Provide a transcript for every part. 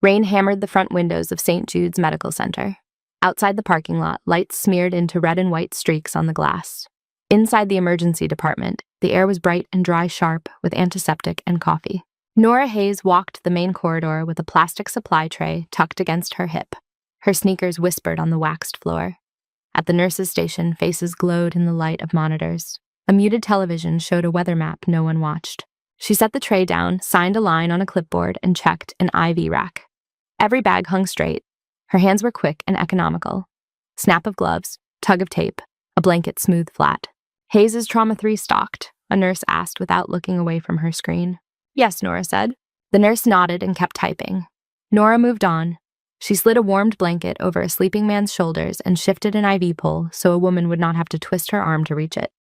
Rain hammered the front windows of St. Jude's Medical Center. Outside the parking lot, lights smeared into red and white streaks on the glass. Inside the emergency department, the air was bright and dry sharp with antiseptic and coffee. Nora Hayes walked the main corridor with a plastic supply tray tucked against her hip. Her sneakers whispered on the waxed floor. At the nurse's station, faces glowed in the light of monitors. A muted television showed a weather map no one watched. She set the tray down, signed a line on a clipboard, and checked an IV rack. Every bag hung straight. Her hands were quick and economical. Snap of gloves, tug of tape, a blanket smoothed flat. Hayes' Trauma 3 stocked, a nurse asked without looking away from her screen. Yes, Nora said. The nurse nodded and kept typing. Nora moved on. She slid a warmed blanket over a sleeping man's shoulders and shifted an IV pole so a woman would not have to twist her arm to reach it.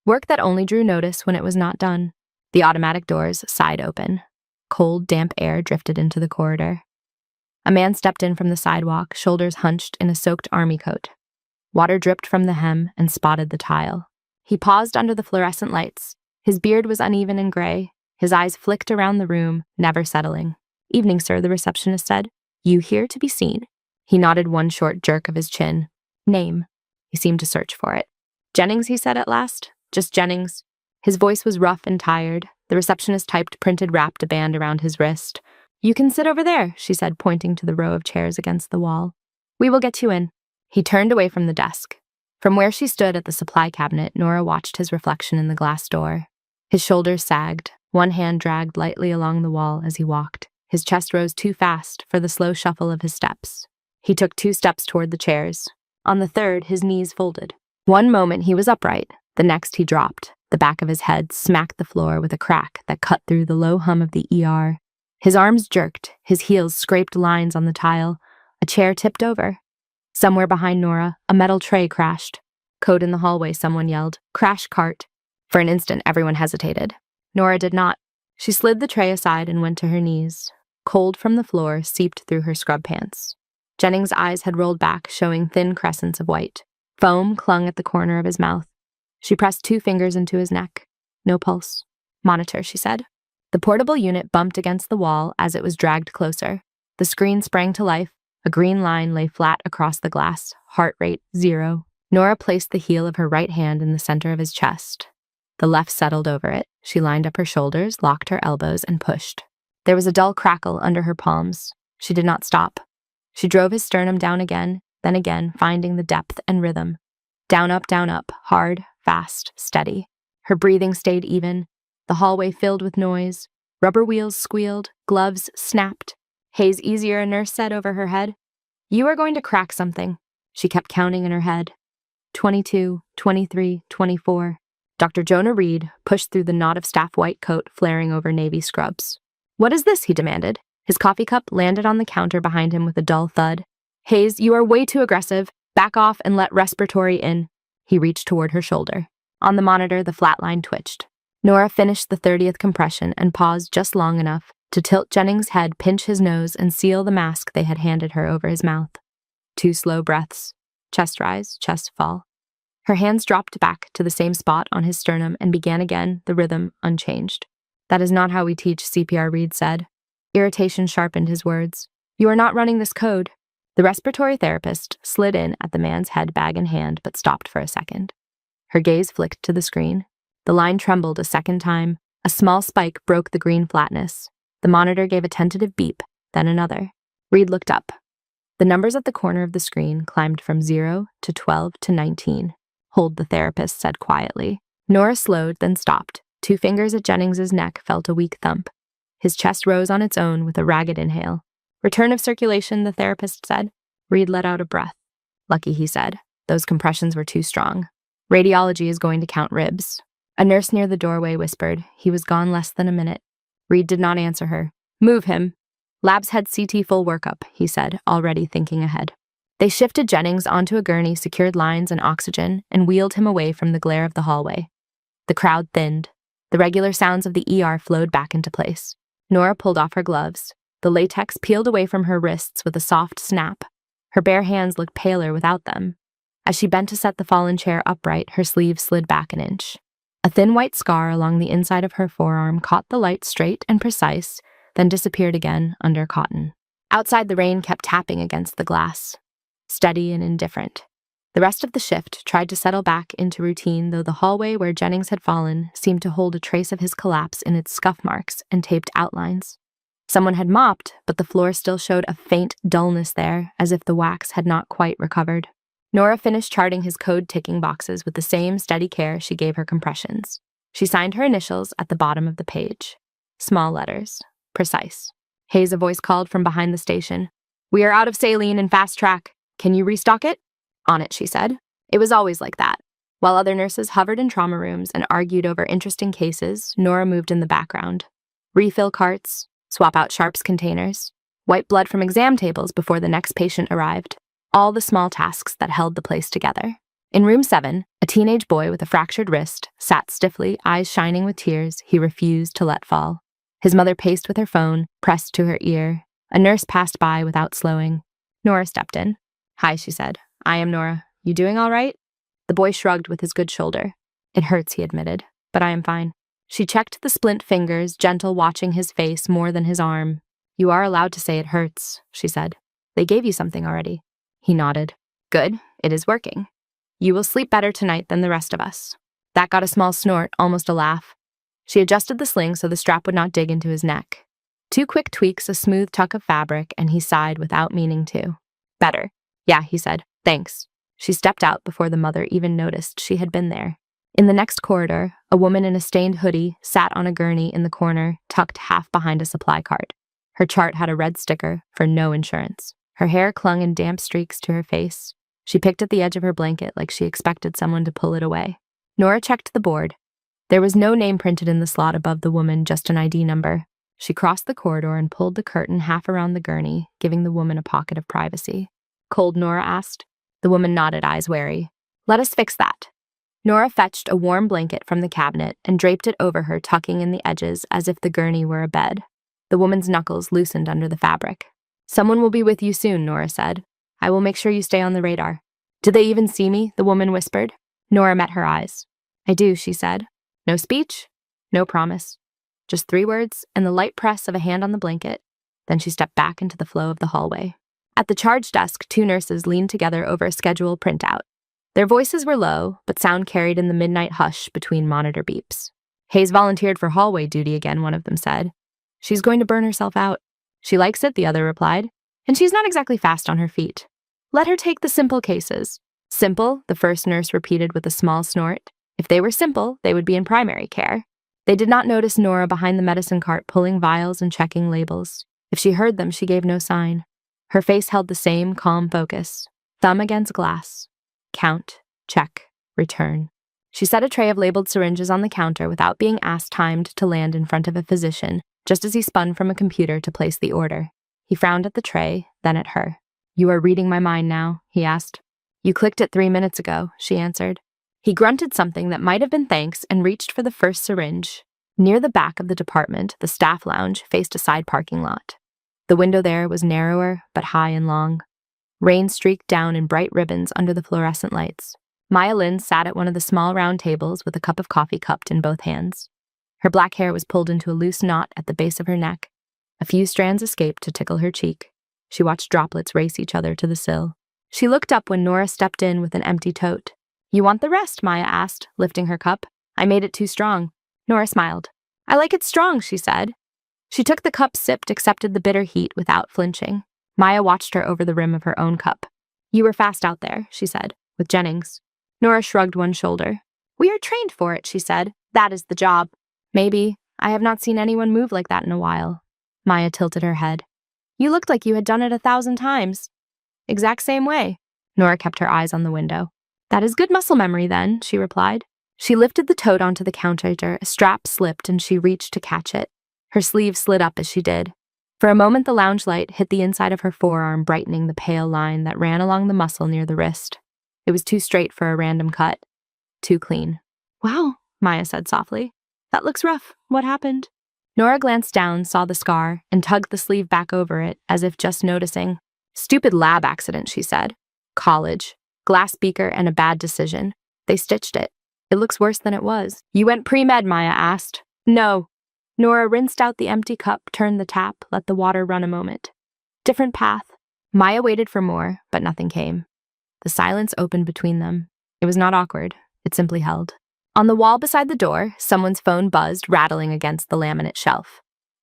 Work that only drew notice when it was not done. The automatic doors sighed open. Cold, damp air drifted into the corridor. A man stepped in from the sidewalk, shoulders hunched in a soaked army coat. Water dripped from the hem and spotted the tile. He paused under the fluorescent lights. His beard was uneven and gray. His eyes flicked around the room, never settling. Evening, sir, the receptionist said. You here to be seen? He nodded one short jerk of his chin. Name. He seemed to search for it. Jennings, he said at last. Just Jennings. His voice was rough and tired. The receptionist typed printed wrapped a band around his wrist. You can sit over there, she said, pointing to the row of chairs against the wall. We will get you in. He turned away from the desk. From where she stood at the supply cabinet, Nora watched his reflection in the glass door. His shoulders sagged. One hand dragged lightly along the wall as he walked. His chest rose too fast for the slow shuffle of his steps. He took 2 steps toward the chairs. On the third, his knees folded. One moment he was upright. The next he dropped. The back of his head smacked the floor with a crack that cut through the low hum of the ER. His arms jerked. His heels scraped lines on the tile. A chair tipped over. Somewhere behind Nora, a metal tray crashed. Code in the hallway, someone yelled. Crash cart. For an instant, everyone hesitated. Nora did not. She slid the tray aside and went to her knees. Cold from the floor seeped through her scrub pants. Jennings' eyes had rolled back, showing thin crescents of white. Foam clung at the corner of his mouth. She pressed 2 fingers into his neck. No pulse. Monitor, she said. The portable unit bumped against the wall as it was dragged closer. The screen sprang to life. A green line lay flat across the glass, heart rate 0. Nora placed the heel of her right hand in the center of his chest. The left settled over it. She lined up her shoulders, locked her elbows, and pushed. There was a dull crackle under her palms. She did not stop. She drove his sternum down again, then again, finding the depth and rhythm. Down, up, hard, fast, steady. Her breathing stayed even. The hallway filled with noise. Rubber wheels squealed. Gloves snapped. Hayes easier, a nurse said over her head. You are going to crack something. She kept counting in her head. 22, 23, 24. Dr. Jonah Reed pushed through the knot of staff white coat flaring over navy scrubs. What is this? He demanded. His coffee cup landed on the counter behind him with a dull thud. Hayes, you are way too aggressive. Back off and let respiratory in. He reached toward her shoulder. On the monitor, the flat line twitched. Nora finished the 30th compression and paused just long enough to tilt Jennings' head, pinch his nose, and seal the mask they had handed her over his mouth. 2 slow breaths. Chest rise, chest fall. Her hands dropped back to the same spot on his sternum and began again, the rhythm unchanged. That is not how we teach CPR, Reed said. Irritation sharpened his words. You are not running this code. The respiratory therapist slid in at the man's head, bag in hand, but stopped for a second. Her gaze flicked to the screen. The line trembled a second time. A small spike broke the green flatness. The monitor gave a tentative beep, then another. Reed looked up. The numbers at the corner of the screen climbed from 0 to 12 to 19. Hold, the therapist said quietly. Nora slowed, then stopped. 2 fingers at Jennings's neck felt a weak thump. His chest rose on its own with a ragged inhale. Return of circulation, the therapist said. Reed let out a breath. Lucky, he said. Those compressions were too strong. Radiology is going to count ribs. A nurse near the doorway whispered. He was gone less than a minute. Reed did not answer her. Move him. Labs had CT full workup, he said, already thinking ahead. They shifted Jennings onto a gurney, secured lines and oxygen, and wheeled him away from the glare of the hallway. The crowd thinned. The regular sounds of the ER flowed back into place. Nora pulled off her gloves. The latex peeled away from her wrists with a soft snap. Her bare hands looked paler without them. As she bent to set the fallen chair upright, her sleeve slid back an inch. A thin white scar along the inside of her forearm caught the light straight and precise, then disappeared again under cotton. Outside, the rain kept tapping against the glass, steady and indifferent. The rest of the shift tried to settle back into routine, though the hallway where Jennings had fallen seemed to hold a trace of his collapse in its scuff marks and taped outlines. Someone had mopped, but the floor still showed a faint dullness there, as if the wax had not quite recovered. Nora finished charting his code-ticking boxes with the same steady care she gave her compressions. She signed her initials at the bottom of the page. Small letters. Precise. Hayes, a voice called from behind the station. "We are out of saline and fast track. Can you restock it?" "On it," she said. It was always like that. While other nurses hovered in trauma rooms and argued over interesting cases, Nora moved in the background. Refill carts, swap out sharps containers, wipe blood from exam tables before the next patient arrived. All the small tasks that held the place together. In room 7, a teenage boy with a fractured wrist sat stiffly, eyes shining with tears he refused to let fall. His mother paced with her phone, pressed to her ear. A nurse passed by without slowing. Nora stepped in. "Hi," she said. "I am Nora. You doing all right?" The boy shrugged with his good shoulder. "It hurts," he admitted, "but I am fine." She checked the splint fingers, gentle, watching his face more than his arm. "You are allowed to say it hurts," she said. "They gave you something already." He nodded. "Good. It is working. You will sleep better tonight than the rest of us." That got a small snort, almost a laugh. She adjusted the sling so the strap would not dig into his neck. 2 quick tweaks, a smooth tuck of fabric, and he sighed without meaning to. "Better." "Yeah," he said. "Thanks." She stepped out before the mother even noticed she had been there. In the next corridor, a woman in a stained hoodie sat on a gurney in the corner, tucked half behind a supply cart. Her chart had a red sticker for no insurance. Her hair clung in damp streaks to her face. She picked at the edge of her blanket like she expected someone to pull it away. Nora checked the board. There was no name printed in the slot above the woman, just an ID number. She crossed the corridor and pulled the curtain half around the gurney, giving the woman a pocket of privacy. "Cold?" Nora asked. The woman nodded, eyes wary. "Let us fix that." Nora fetched a warm blanket from the cabinet and draped it over her, tucking in the edges as if the gurney were a bed. The woman's knuckles loosened under the fabric. "Someone will be with you soon," Nora said. "I will make sure you stay on the radar." "Do they even see me?" the woman whispered. Nora met her eyes. "I do," she said. No speech, no promise. Just 3 words and the light press of a hand on the blanket. Then she stepped back into the flow of the hallway. At the charge desk, 2 nurses leaned together over a schedule printout. Their voices were low, but sound carried in the midnight hush between monitor beeps. "Hayes volunteered for hallway duty again," one of them said. "She's going to burn herself out." "She likes it," the other replied. "And she's not exactly fast on her feet. Let her take the simple cases." "Simple," the first nurse repeated with a small snort. If they were simple, they would be in primary care. They did not notice Nora behind the medicine cart pulling vials and checking labels. If she heard them, she gave no sign. Her face held the same calm focus. Thumb against glass. Count, check, return. She set a tray of labeled syringes on the counter without being asked, timed to land in front of a physician, just as he spun from a computer to place the order. He frowned at the tray, then at her. "You are reading my mind now?" he asked. "You clicked it 3 minutes ago," she answered. He grunted something that might have been thanks and reached for the first syringe. Near the back of the department, the staff lounge faced a side parking lot. The window there was narrower, but high and long. Rain streaked down in bright ribbons under the fluorescent lights. Maya Lynn sat at one of the small round tables with a cup of coffee cupped in both hands. Her black hair was pulled into a loose knot at the base of her neck. A few strands escaped to tickle her cheek. She watched droplets race each other to the sill. She looked up when Nora stepped in with an empty tote. "You want the rest?" Maya asked, lifting her cup. "I made it too strong." Nora smiled. "I like it strong," she said. She took the cup, sipped, accepted the bitter heat without flinching. Maya watched her over the rim of her own cup. "You were fast out there," she said, "with Jennings." Nora shrugged one shoulder. "We are trained for it," she said. "That is the job." "Maybe. I have not seen anyone move like that in a while." Maya tilted her head. "You looked like you had done it 1,000 times." "Exact same way." Nora kept her eyes on the window. "That is good muscle memory, then," she replied. She lifted the tote onto the counter, a strap slipped, and she reached to catch it. Her sleeve slid up as she did. For a moment, the lounge light hit the inside of her forearm, brightening the pale line that ran along the muscle near the wrist. It was too straight for a random cut. Too clean. "Wow," Maya said softly. "That looks rough. What happened?" Nora glanced down, saw the scar, and tugged the sleeve back over it, as if just noticing. "Stupid lab accident," she said. "College. Glass beaker and a bad decision. They stitched it. It looks worse than it was." "You went pre-med?" Maya asked. "No." Nora rinsed out the empty cup, turned the tap, let the water run a moment. different path. Maya waited for more, but nothing came. The silence opened between them. It was not awkward. It simply held. On the wall beside the door, someone's phone buzzed, rattling against the laminate shelf.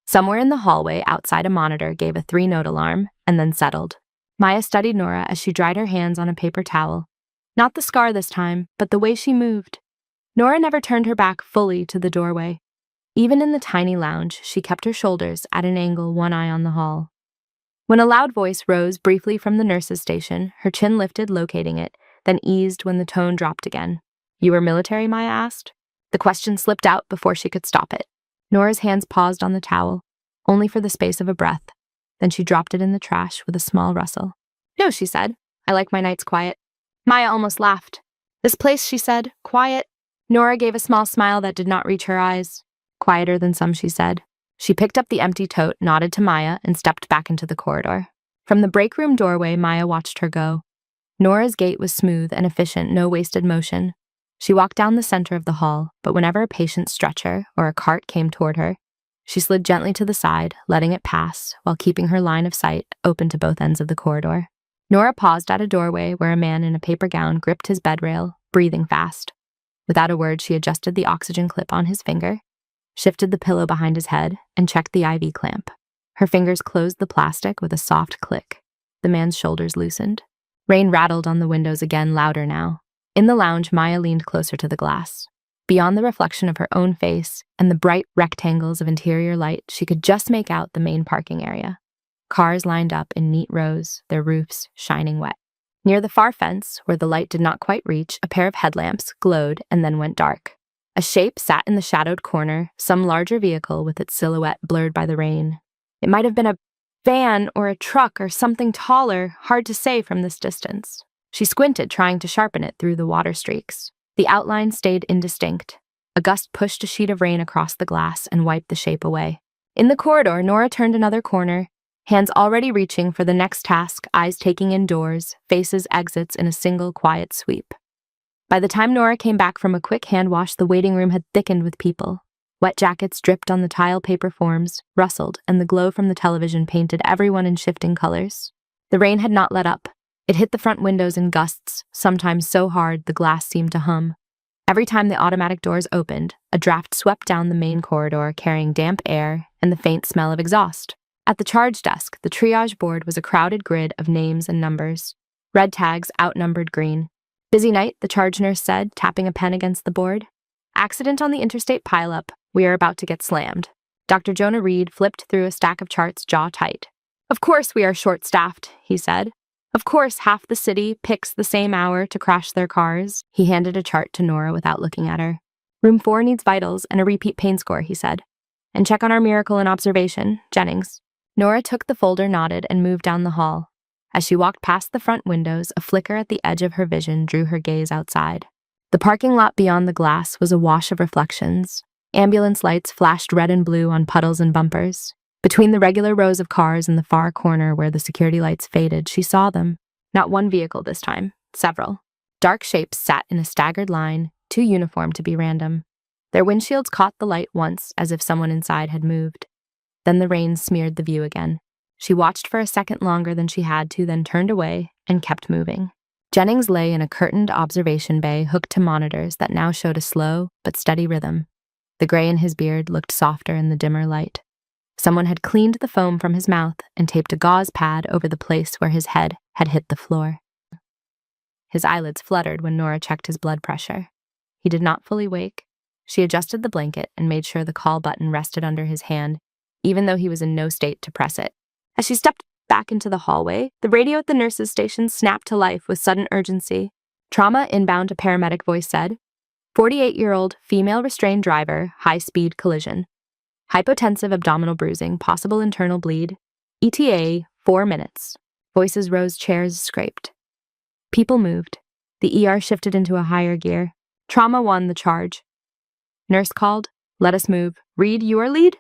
Somewhere in the hallway outside a monitor gave a 3-note alarm and then settled. Maya studied Nora as she dried her hands on a paper towel. Not the scar this time, but the way she moved. Nora never turned her back fully to the doorway. Even in the tiny lounge, she kept her shoulders at an angle, one eye on the hall. When a loud voice rose briefly from the nurse's station, her chin lifted, locating it, then eased when the tone dropped again. "You were military?" Maya asked. The question slipped out before she could stop it. Nora's hands paused on the towel, only for the space of a breath. Then she dropped it in the trash with a small rustle. "No," she said. "I like my nights quiet." Maya almost laughed. "This place," she said, "quiet." Nora gave a small smile that did not reach her eyes. "Quieter than some," she said. She picked up the empty tote, nodded to Maya, and stepped back into the corridor. From the break room doorway, Maya watched her go. Nora's gait was smooth and efficient, no wasted motion. She walked down the center of the hall, but whenever a patient's stretcher or a cart came toward her, she slid gently to the side, letting it pass, while keeping her line of sight open to both ends of the corridor. Nora paused at a doorway where a man in a paper gown gripped his bed rail, breathing fast. Without a word, she adjusted the oxygen clip on his finger, shifted the pillow behind his head, and checked the IV clamp. Her fingers closed the plastic with a soft click. The man's shoulders loosened. Rain rattled on the windows again, louder now. In the lounge, Maya leaned closer to the glass. Beyond the reflection of her own face and the bright rectangles of interior light, she could just make out the main parking area. Cars lined up in neat rows, their roofs shining wet. Near the far fence, where the light did not quite reach, a pair of headlamps glowed and then went dark. A shape sat in the shadowed corner, some larger vehicle with its silhouette blurred by the rain. It might have been a van or a truck or something taller, hard to say from this distance. She squinted, trying to sharpen it through the water streaks. The outline stayed indistinct. A gust pushed a sheet of rain across the glass and wiped the shape away. In the corridor, Nora turned another corner, hands already reaching for the next task, eyes taking in doors, faces exits in a single quiet sweep. By the time Nora came back from a quick hand wash, the waiting room had thickened with people. Wet jackets dripped on the tile paper forms, rustled, and the glow from the television painted everyone in shifting colors. The rain had not let up. It hit the front windows in gusts, sometimes so hard the glass seemed to hum. Every time the automatic doors opened, a draft swept down the main corridor, carrying damp air and the faint smell of exhaust. At the charge desk, the triage board was a crowded grid of names and numbers. Red tags outnumbered green. "Busy night," the charge nurse said, tapping a pen against the board. "Accident on the interstate pileup. We are about to get slammed." Dr. Jonah Reed flipped through a stack of charts, jaw tight. "Of course we are short-staffed," he said. "Of course half the city picks the same hour to crash their cars." He handed a chart to Nora without looking at her. "Room 4 needs vitals and a repeat pain score," he said. "And check on our miracle in observation, Jennings." Nora took the folder, nodded, and moved down the hall. As she walked past the front windows, a flicker at the edge of her vision drew her gaze outside. The parking lot beyond the glass was awash of reflections. Ambulance lights flashed red and blue on puddles and bumpers. Between the regular rows of cars in the far corner where the security lights faded, she saw them. Not one vehicle this time, several. Dark shapes sat in a staggered line, too uniform to be random. Their windshields caught the light once, as if someone inside had moved. Then the rain smeared the view again. She watched for a second longer than she had to, then turned away and kept moving. Jennings lay in a curtained observation bay hooked to monitors that now showed a slow but steady rhythm. The gray in his beard looked softer in the dimmer light. Someone had cleaned the foam from his mouth and taped a gauze pad over the place where his head had hit the floor. His eyelids fluttered when Nora checked his blood pressure. He did not fully wake. She adjusted the blanket and made sure the call button rested under his hand, even though he was in no state to press it. As she stepped back into the hallway, the radio at the nurse's station snapped to life with sudden urgency. "Trauma inbound," a paramedic voice said. 48-year-old female restrained driver, high-speed collision. Hypotensive abdominal bruising, possible internal bleed. ETA, 4 minutes. Voices rose, chairs scraped. People moved. The ER shifted into a higher gear. Trauma won the charge. Nurse called. "Let us move. Reed, you are lead?"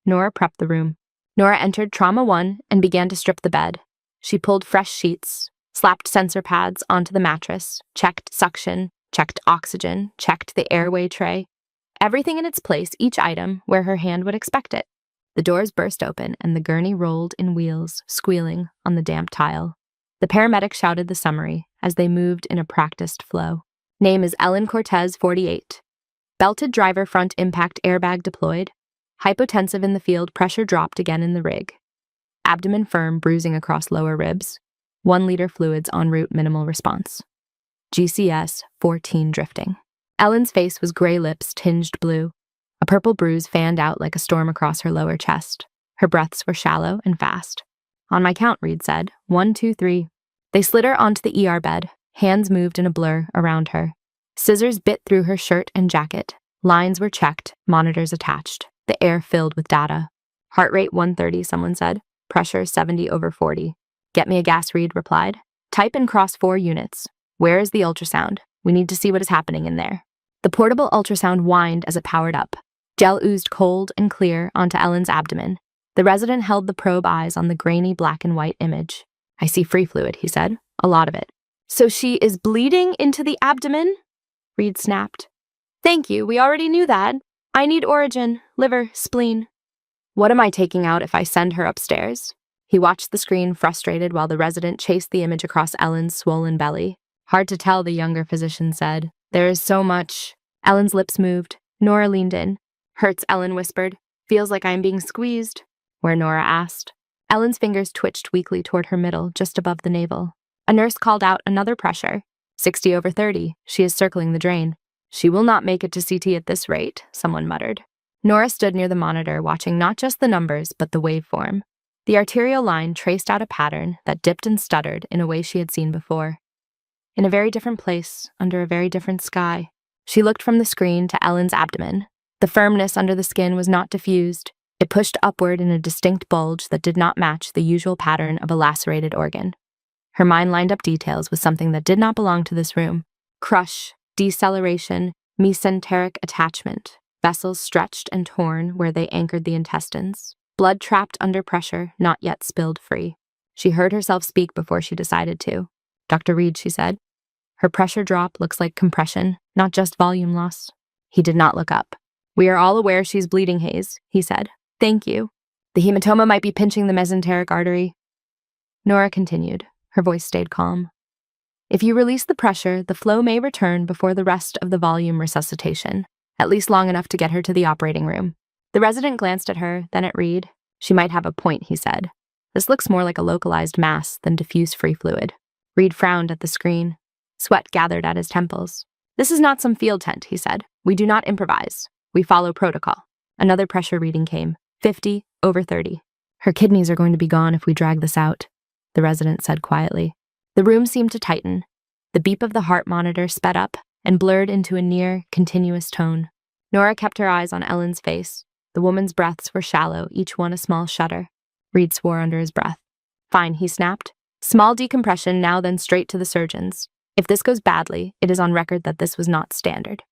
Nora prepped the room. Nora entered Trauma 1 and began to strip the bed. She pulled fresh sheets, slapped sensor pads onto the mattress, checked suction, checked oxygen, checked the airway tray. Everything in its place, each item where her hand would expect it. The doors burst open, and the gurney rolled in wheels, squealing on the damp tile. The paramedic shouted the summary as they moved in a practiced flow. Name is Ellen Cortez, 48. Belted driver front impact airbag deployed. Hypotensive in the field, pressure dropped again in the rig. Abdomen firm, bruising across lower ribs. 1 liter fluids en route, minimal response. GCS 14 drifting. Ellen's face was gray, lips tinged blue. A purple bruise fanned out like a storm across her lower chest. Her breaths were shallow and fast. On my count, Reed said. 1, 2, 3. They slid her onto the ER bed. Hands moved in a blur around her. Scissors bit through her shirt and jacket. Lines were checked, monitors attached. The air filled with data. Heart rate 130, someone said. Pressure 70/40. Get me a gas, Reed replied. Type and cross 4 units. Where is the ultrasound? We need to see what is happening in there. The portable ultrasound whined as it powered up. Gel oozed cold and clear onto Ellen's abdomen. The resident held the probe eyes on the grainy black and white image. I see free fluid, he said. A lot of it. So she is bleeding into the abdomen? Reed snapped. Thank you, we already knew that. I need origin, liver, spleen. What am I taking out if I send her upstairs? He watched the screen, frustrated, while the resident chased the image across Ellen's swollen belly. Hard to tell, the younger physician said. There is so much. Ellen's lips moved. Nora leaned in. Hurts, Ellen whispered. Feels like I am being squeezed. Where, Nora asked. Ellen's fingers twitched weakly toward her middle, just above the navel. A nurse called out another pressure. 60/30. She is circling the drain. She will not make it to CT at this rate, someone muttered. Nora stood near the monitor, watching not just the numbers, but the waveform. The arterial line traced out a pattern that dipped and stuttered in a way she had seen before. In a very different place, under a very different sky. She looked from the screen to Ellen's abdomen. The firmness under the skin was not diffused. It pushed upward in a distinct bulge that did not match the usual pattern of a lacerated organ. Her mind lined up details with something that did not belong to this room. Crush, deceleration, mesenteric attachment, vessels stretched and torn where they anchored the intestines, blood trapped under pressure, not yet spilled free. She heard herself speak before she decided to. Dr. Reed, she said. Her pressure drop looks like compression, not just volume loss. He did not look up. We are all aware she's bleeding, Hayes, he said. Thank you. The hematoma might be pinching the mesenteric artery. Nora continued. Her voice stayed calm. If you release the pressure, the flow may return before the rest of the volume resuscitation, at least long enough to get her to the operating room. The resident glanced at her, then at Reed. She might have a point, he said. This looks more like a localized mass than diffuse free fluid. Reed frowned at the screen. Sweat gathered at his temples. This is not some field tent, he said. We do not improvise. We follow protocol. Another pressure reading came. 50/30. Her kidneys are going to be gone if we drag this out, the resident said quietly. The room seemed to tighten. The beep of the heart monitor sped up and blurred into a near, continuous tone. Nora kept her eyes on Ellen's face. The woman's breaths were shallow, each one a small shudder. Reed swore under his breath. Fine, he snapped. Small decompression, now then straight to the surgeons. If this goes badly, it is on record that this was not standard.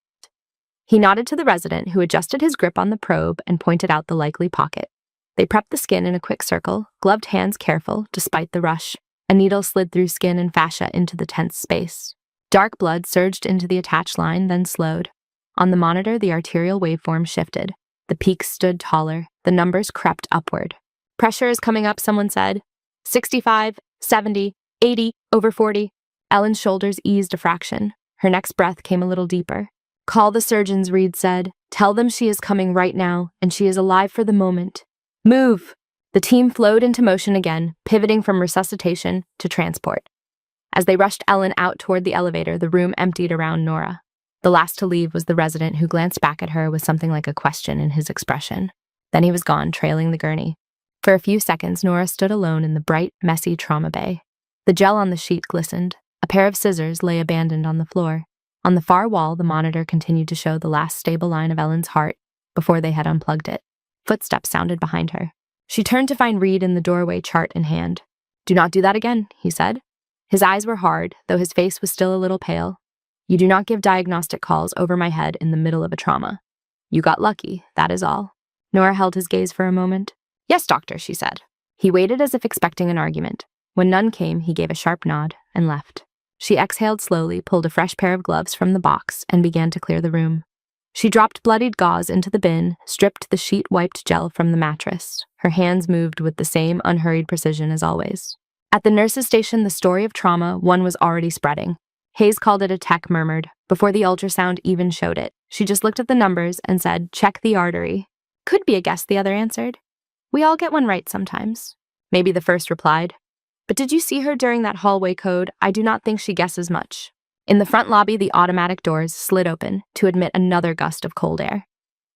He nodded to the resident, who adjusted his grip on the probe and pointed out the likely pocket. They prepped the skin in a quick circle, gloved hands careful, despite the rush. A needle slid through skin and fascia into the tense space. Dark blood surged into the attached line, then slowed. On the monitor, the arterial waveform shifted. The peaks stood taller. The numbers crept upward. Pressure is coming up, someone said. 65, 70, 80/40. Ellen's shoulders eased a fraction. Her next breath came a little deeper. Call the surgeons, Reed said. Tell them she is coming right now, and she is alive for the moment. Move! The team flowed into motion again, pivoting from resuscitation to transport. As they rushed Ellen out toward the elevator, the room emptied around Nora. The last to leave was the resident, who glanced back at her with something like a question in his expression. Then he was gone, trailing the gurney. For a few seconds, Nora stood alone in the bright, messy trauma bay. The gel on the sheet glistened. A pair of scissors lay abandoned on the floor. On the far wall, the monitor continued to show the last stable line of Ellen's heart before they had unplugged it. Footsteps sounded behind her. She turned to find Reed in the doorway, chart in hand. Do not do that again, he said. His eyes were hard, though his face was still a little pale. You do not give diagnostic calls over my head in the middle of a trauma. You got lucky, that is all. Nora held his gaze for a moment. Yes, doctor, she said. He waited as if expecting an argument. When none came, he gave a sharp nod and left. She exhaled slowly, pulled a fresh pair of gloves from the box, and began to clear the room. She dropped bloodied gauze into the bin, stripped the sheet-wiped gel from the mattress. Her hands moved with the same unhurried precision as always. At the nurse's station, the story of trauma, one was already spreading. Hayes called it a tech murmured, before the ultrasound even showed it. She just looked at the numbers and said, "Check the artery." "Could be a guess," the other answered. "We all get one right sometimes." Maybe the first replied. "But did you see her during that hallway code? I do not think she guesses much." In the front lobby, the automatic doors slid open to admit another gust of cold air.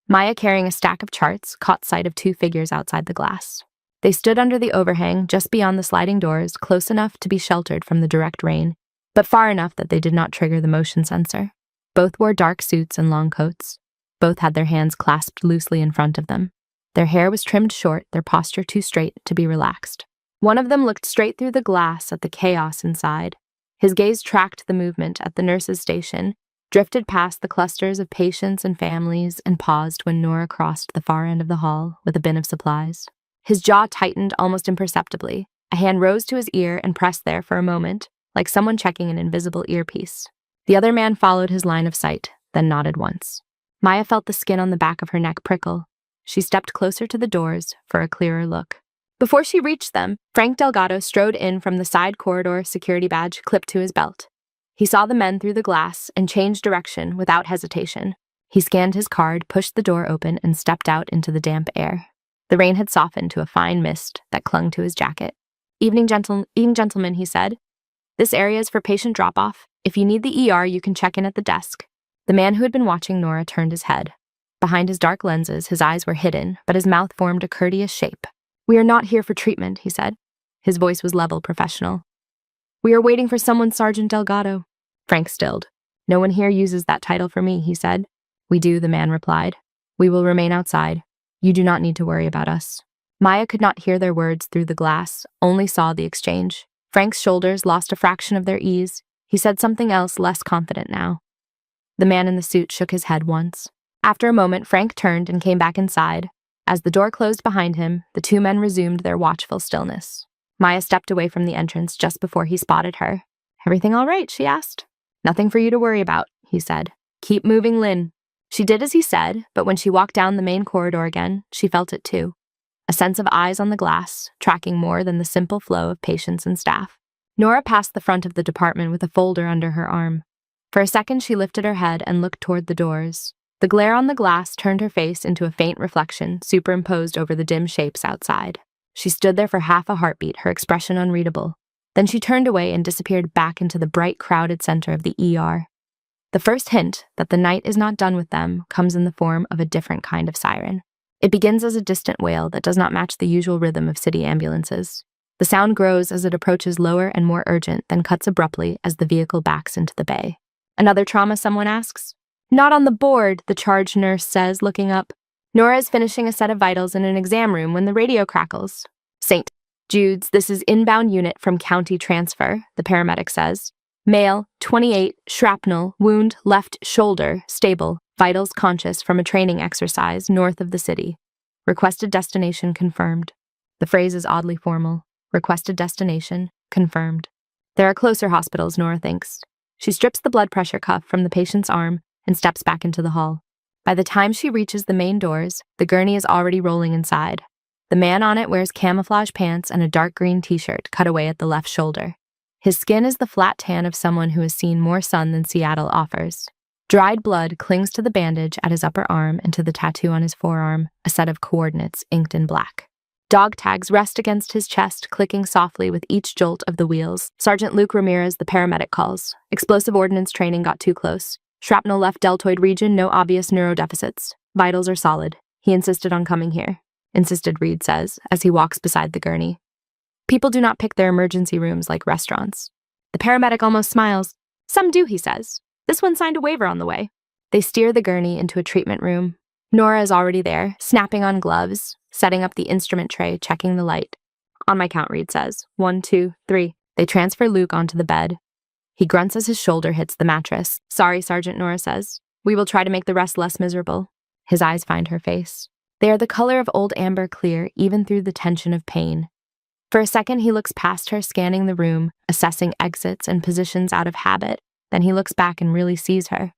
Maya, carrying a stack of charts, caught sight of two figures outside the glass. They stood under the overhang just beyond the sliding doors, close enough to be sheltered from the direct rain, but far enough that they did not trigger the motion sensor. Both wore dark suits and long coats. Both had their hands clasped loosely in front of them. Their hair was trimmed short, their posture too straight to be relaxed. One of them looked straight through the glass at the chaos inside. His gaze tracked the movement at the nurse's station, drifted past the clusters of patients and families, and paused when Nora crossed the far end of the hall with a bin of supplies. His jaw tightened almost imperceptibly. A hand rose to his ear and pressed there for a moment, like someone checking an invisible earpiece. The other man followed his line of sight, then nodded once. Maya felt the skin on the back of her neck prickle. She stepped closer to the doors for a clearer look. Before she reached them, Frank Delgado strode in from the side corridor, security badge clipped to his belt. He saw the men through the glass and changed direction without hesitation. He scanned his card, pushed the door open, and stepped out into the damp air. The rain had softened to a fine mist that clung to his jacket. Evening, gentlemen, he said. "This area is for patient drop-off. If you need the ER, you can check in at the desk." The man who had been watching Nora turned his head. Behind his dark lenses, his eyes were hidden, but his mouth formed a courteous shape. "We are not here for treatment," he said. His voice was level, professional. "We are waiting for someone, Sergeant Delgado." Frank stilled. "No one here uses that title for me," he said. "We do," the man replied. "We will remain outside. You do not need to worry about us." Maya could not hear their words through the glass, only saw the exchange. Frank's shoulders lost a fraction of their ease. He said something else, less confident now. The man in the suit shook his head once. After a moment, Frank turned and came back inside. As the door closed behind him, the two men resumed their watchful stillness. Maya stepped away from the entrance just before he spotted her. "Everything all right?" she asked. "Nothing for you to worry about," he said. "Keep moving, Lynn." She did as he said, but when she walked down the main corridor again, she felt it too. A sense of eyes on the glass, tracking more than the simple flow of patients and staff. Nora passed the front of the department with a folder under her arm. For a second, she lifted her head and looked toward the doors. The glare on the glass turned her face into a faint reflection superimposed over the dim shapes outside. She stood there for half a heartbeat, her expression unreadable. Then she turned away and disappeared back into the bright, crowded center of the ER. The first hint that the night is not done with them comes in the form of a different kind of siren. It begins as a distant wail that does not match the usual rhythm of city ambulances. The sound grows as it approaches lower and more urgent, then cuts abruptly as the vehicle backs into the bay. "Another trauma?" someone asks. "Not on the board," the charge nurse says, looking up. Nora is finishing a set of vitals in an exam room when the radio crackles. "St. Jude's, this is inbound unit from county transfer," the paramedic says. "Male, 28, shrapnel, wound left shoulder, stable, vitals conscious from a training exercise north of the city. Requested destination confirmed." The phrase is oddly formal. Requested destination confirmed. There are closer hospitals, Nora thinks. She strips the blood pressure cuff from the patient's arm and steps back into the hall. By the time she reaches the main doors, the gurney is already rolling inside. The man on it wears camouflage pants and a dark green t-shirt cut away at the left shoulder. His skin is the flat tan of someone who has seen more sun than Seattle offers. Dried blood clings to the bandage at his upper arm and to the tattoo on his forearm, a set of coordinates inked in black. Dog tags rest against his chest, clicking softly with each jolt of the wheels. Sergeant Luke Ramirez, the paramedic, calls. Explosive ordnance training got too close. Shrapnel left deltoid region, no obvious neurodeficits. Vitals are solid. He insisted on coming here. Insisted, Reed says, as he walks beside the gurney. People do not pick their emergency rooms like restaurants. The paramedic almost smiles. "Some do," he says. "This one signed a waiver on the way." They steer the gurney into a treatment room. Nora is already there, snapping on gloves, setting up the instrument tray, checking the light. "On my count," Reed says. 1, 2, 3. They transfer Luke onto the bed. He grunts as his shoulder hits the mattress. "Sorry, Sergeant," Nora says. "We will try to make the rest less miserable." His eyes find her face. They are the color of old amber clear, even through the tension of pain. For a second, he looks past her, scanning the room, assessing exits and positions out of habit. Then he looks back and really sees her.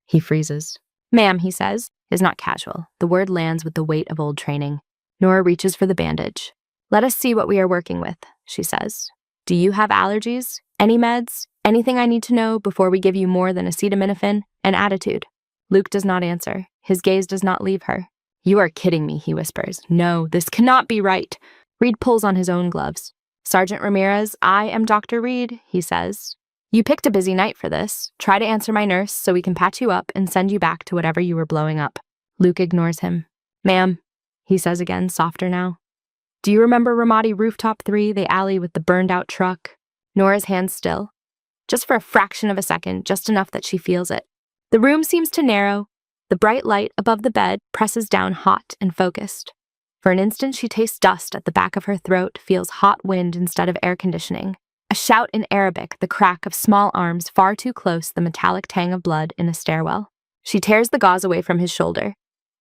He freezes. Ma'am, he says, is not casual. The word lands with the weight of old training. Nora reaches for the bandage. Let us see what we are working with, she says. Do you have allergies? Any meds? Anything I need to know before we give you more than acetaminophen and attitude? Luke does not answer. His gaze does not leave her. You are kidding me, he whispers. No, this cannot be right. Reed pulls on his own gloves. Sergeant Ramirez, I am Dr. Reed, he says. You picked a busy night for this. Try to answer my nurse so we can patch you up and send you back to whatever you were blowing up. Luke ignores him. Ma'am, he says again, softer now. Do you remember Ramadi Rooftop 3, the alley with the burned-out truck? Nora's hands still. Just for a fraction of a second, just enough that she feels it. The room seems to narrow. The bright light above the bed presses down hot and focused. For an instant, she tastes dust at the back of her throat, feels hot wind instead of air conditioning. A shout in Arabic, the crack of small arms far too close, the metallic tang of blood in a stairwell. She tears the gauze away from his shoulder.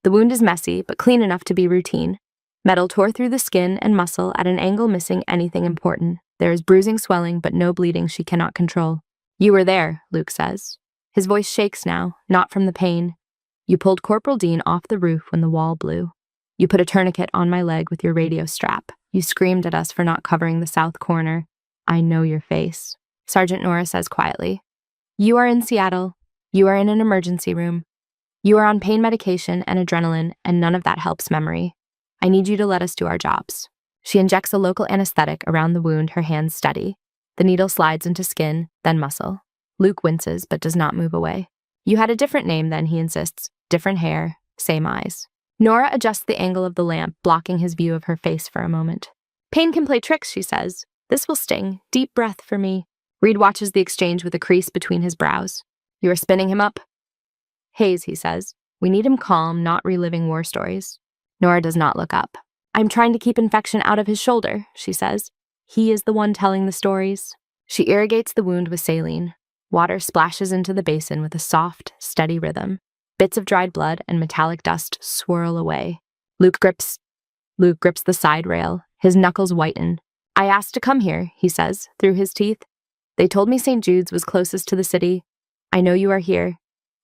The wound is messy, but clean enough to be routine. Metal tore through the skin and muscle at an angle missing anything important. There is bruising, swelling, but no bleeding she cannot control. You were there, Luke says. His voice shakes now, not from the pain. You pulled Corporal Dean off the roof when the wall blew. You put a tourniquet on my leg with your radio strap. You screamed at us for not covering the south corner. I know your face. Sergeant Nora says quietly. You are in Seattle. You are in an emergency room. You are on pain medication and adrenaline, and none of that helps memory. I need you to let us do our jobs. She injects a local anesthetic around the wound, her hands steady. The needle slides into skin, then muscle. Luke winces, but does not move away. You had a different name then, he insists. Different hair, same eyes. Nora adjusts the angle of the lamp, blocking his view of her face for a moment. Pain can play tricks, she says. This will sting. Deep breath for me. Reed watches the exchange with a crease between his brows. You are spinning him up? Hayes, he says. We need him calm, not reliving war stories. Nora does not look up. I'm trying to keep infection out of his shoulder, she says. He is the one telling the stories. She irrigates the wound with saline. Water splashes into the basin with a soft, steady rhythm. Bits of dried blood and metallic dust swirl away. Luke grips the side rail. His knuckles whiten. I asked to come here, he says, through his teeth. They told me St. Jude's was closest to the city. I know you are here.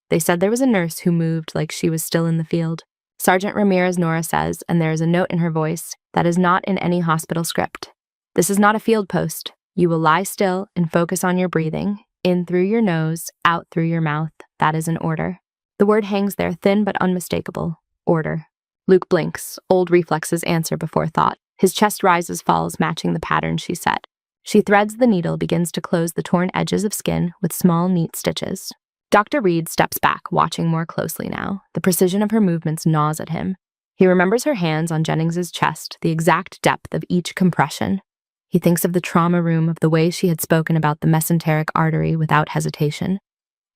They said there was a nurse who moved like she was still in the field. Sergeant Ramirez, Nora says, and there is a note in her voice that is not in any hospital script. This is not a field post. You will lie still and focus on your breathing. In through your nose, out through your mouth. That is an order. The word hangs there, thin but unmistakable. Order. Luke blinks. Old reflexes answer before thought. His chest rises, falls, matching the pattern she set. She threads the needle, begins to close the torn edges of skin with small, neat stitches. Dr. Reed steps back, watching more closely now. The precision of her movements gnaws at him. He remembers her hands on Jennings's chest, the exact depth of each compression. He thinks of the trauma room, of the way she had spoken about the mesenteric artery without hesitation,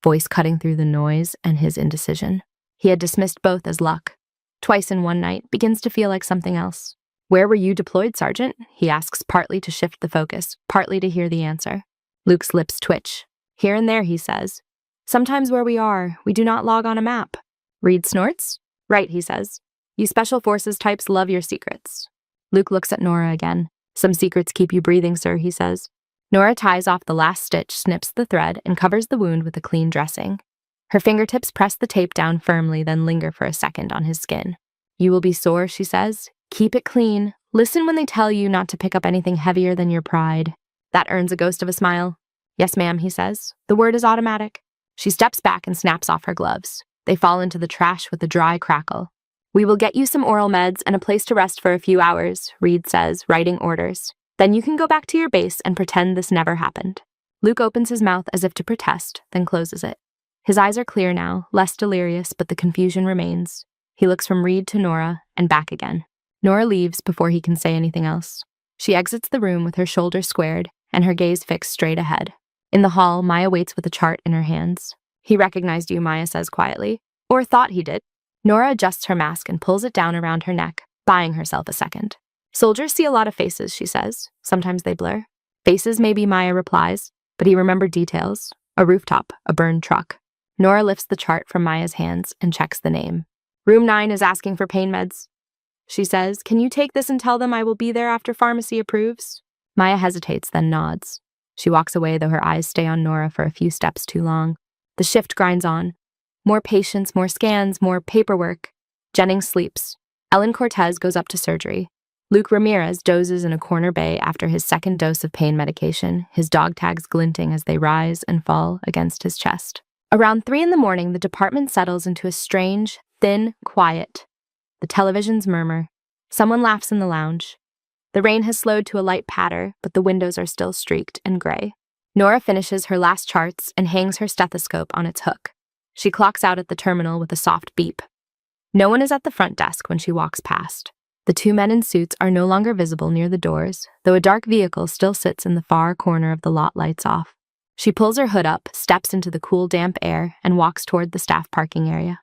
voice cutting through the noise and his indecision. He had dismissed both as luck. Twice in one night begins to feel like something else. Where were you deployed, Sergeant? He asks, partly to shift the focus, partly to hear the answer. Luke's lips twitch. Here and there, he says. Sometimes where we are, we do not log on a map. Reed snorts. Right, he says. You special forces types love your secrets. Luke looks at Nora again. Some secrets keep you breathing, sir, he says. Nora ties off the last stitch, snips the thread, and covers the wound with a clean dressing. Her fingertips press the tape down firmly, then linger for a second on his skin. You will be sore, she says. Keep it clean. Listen when they tell you not to pick up anything heavier than your pride. That earns a ghost of a smile. Yes, ma'am, he says. The word is automatic. She steps back and snaps off her gloves. They fall into the trash with a dry crackle. We will get you some oral meds and a place to rest for a few hours, Reed says, writing orders. Then you can go back to your base and pretend this never happened. Luke opens his mouth as if to protest, then closes it. His eyes are clear now, less delirious, but the confusion remains. He looks from Reed to Nora and back again. Nora leaves before he can say anything else. She exits the room with her shoulders squared and her gaze fixed straight ahead. In the hall, Maya waits with a chart in her hands. He recognized you, Maya says quietly. Or thought he did. Nora adjusts her mask and pulls it down around her neck, buying herself a second. Soldiers see a lot of faces, she says. Sometimes they blur. Faces, maybe, Maya replies, but he remembered details. A rooftop, a burned truck. Nora lifts the chart from Maya's hands and checks the name. Room 9 is asking for pain meds. She says, can you take this and tell them I will be there after pharmacy approves? Maya hesitates, then nods. She walks away, though her eyes stay on Nora for a few steps too long. The shift grinds on. More patients, more scans, more paperwork. Jennings sleeps. Ellen Cortez goes up to surgery. Luke Ramirez dozes in a corner bay after his second dose of pain medication, his dog tags glinting as they rise and fall against his chest. Around 3 a.m, the department settles into a strange, thin quiet. The televisions murmur. Someone laughs in the lounge. The rain has slowed to a light patter, but the windows are still streaked and gray. Nora finishes her last charts and hangs her stethoscope on its hook. She clocks out at the terminal with a soft beep. No one is at the front desk when she walks past. The 2 men in suits are no longer visible near the doors, though a dark vehicle still sits in the far corner of the lot, lights off. She pulls her hood up, steps into the cool, damp air, and walks toward the staff parking area.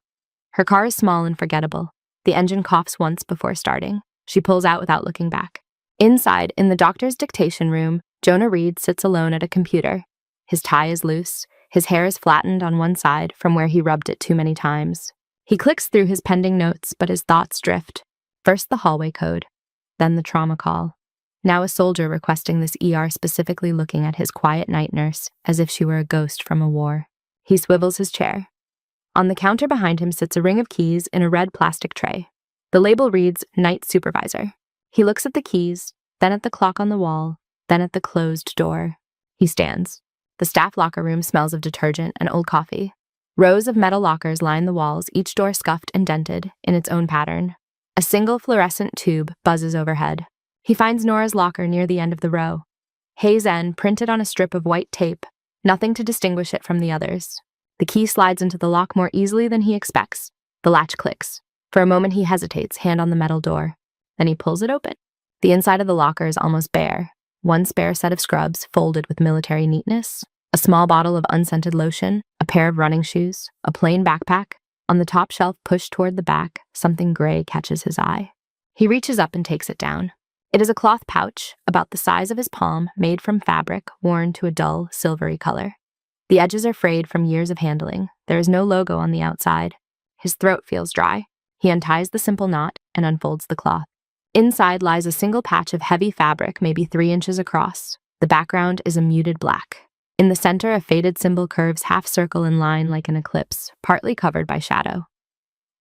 Her car is small and forgettable. The engine coughs once before starting. She pulls out without looking back. Inside, in the doctor's dictation room, Jonah Reed sits alone at a computer. His tie is loose. His hair is flattened on one side from where he rubbed it too many times. He clicks through his pending notes, but his thoughts drift. First the hallway code, then the trauma call. Now a soldier requesting this ER specifically looking at his quiet night nurse as if she were a ghost from a war. He swivels his chair. On the counter behind him sits a ring of keys in a red plastic tray. The label reads Night Supervisor. He looks at the keys, then at the clock on the wall, then at the closed door. He stands. The staff locker room smells of detergent and old coffee. Rows of metal lockers line the walls, each door scuffed and dented in its own pattern. A single fluorescent tube buzzes overhead. He finds Nora's locker near the end of the row. Hayes N printed on a strip of white tape, nothing to distinguish it from the others. The key slides into the lock more easily than he expects. The latch clicks. For a moment he hesitates, hand on the metal door. Then he pulls it open. The inside of the locker is almost bare. One spare set of scrubs, folded with military neatness, a small bottle of unscented lotion, a pair of running shoes, a plain backpack. On the top shelf pushed toward the back, something gray catches his eye. He reaches up and takes it down. It is a cloth pouch, about the size of his palm, made from fabric, worn to a dull, silvery color. The edges are frayed from years of handling. There is no logo on the outside. His throat feels dry. He unties the simple knot and unfolds the cloth. Inside lies a single patch of heavy fabric, maybe 3 inches across. The background is a muted black. In the center, a faded symbol curves half-circle in line like an eclipse, partly covered by shadow.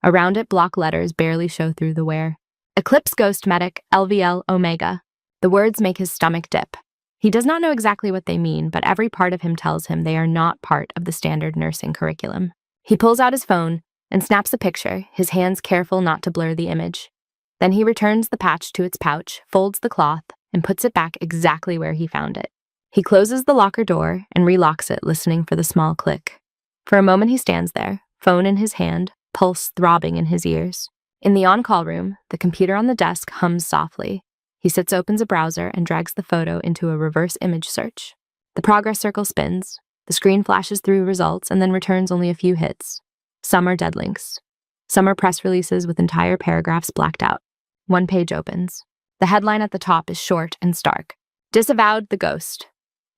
Around it, block letters barely show through the wear. Eclipse Ghost Medic, LVL Omega. The words make his stomach dip. He does not know exactly what they mean, but every part of him tells him they are not part of the standard nursing curriculum. He pulls out his phone and snaps a picture, his hands careful not to blur the image. Then he returns the patch to its pouch, folds the cloth, and puts it back exactly where he found it. He closes the locker door and relocks it, listening for the small click. For a moment he stands there, phone in his hand, pulse throbbing in his ears. In the on-call room, the computer on the desk hums softly. He opens a browser and drags the photo into a reverse image search. The progress circle spins. The screen flashes through results and then returns only a few hits. Some are dead links. Some are press releases with entire paragraphs blacked out. One page opens. The headline at the top is short and stark. Disavowed the ghost.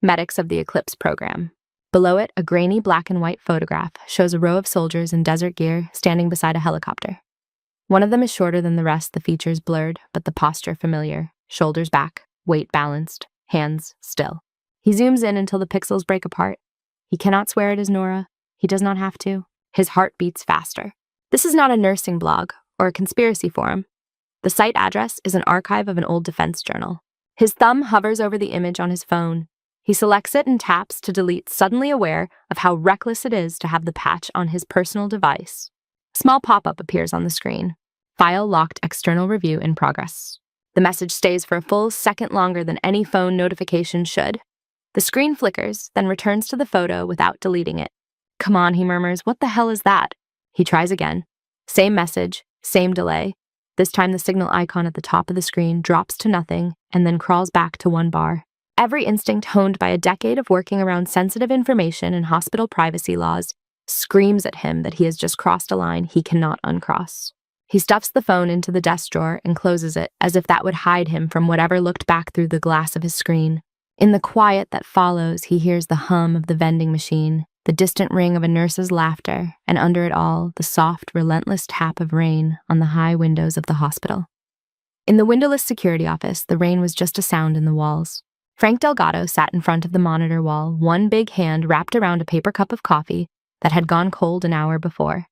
Medics of the Eclipse program. Below it, a grainy black and white photograph shows a row of soldiers in desert gear standing beside a helicopter. One of them is shorter than the rest, the features blurred, but the posture familiar. Shoulders back, weight balanced, hands still. He zooms in until the pixels break apart. He cannot swear it is Nora. He does not have to. His heart beats faster. This is not a nursing blog or a conspiracy forum. The site address is an archive of an old defense journal. His thumb hovers over the image on his phone. He selects it and taps to delete, suddenly aware of how reckless it is to have the patch on his personal device. A small pop-up appears on the screen. File locked, external review in progress. The message stays for a full second longer than any phone notification should. The screen flickers, then returns to the photo without deleting it. Come on, he murmurs, what the hell is that? He tries again. Same message, same delay. This time the signal icon at the top of the screen drops to nothing and then crawls back to 1 bar. Every instinct honed by a decade of working around sensitive information and hospital privacy laws screams at him that he has just crossed a line he cannot uncross. He stuffs the phone into the desk drawer and closes it as if that would hide him from whatever looked back through the glass of his screen. In the quiet that follows, he hears the hum of the vending machine, the distant ring of a nurse's laughter, and under it all, the soft, relentless tap of rain on the high windows of the hospital. In the windowless security office, the rain was just a sound in the walls. Frank Delgado sat in front of the monitor wall, one big hand wrapped around a paper cup of coffee, that had gone cold an hour before.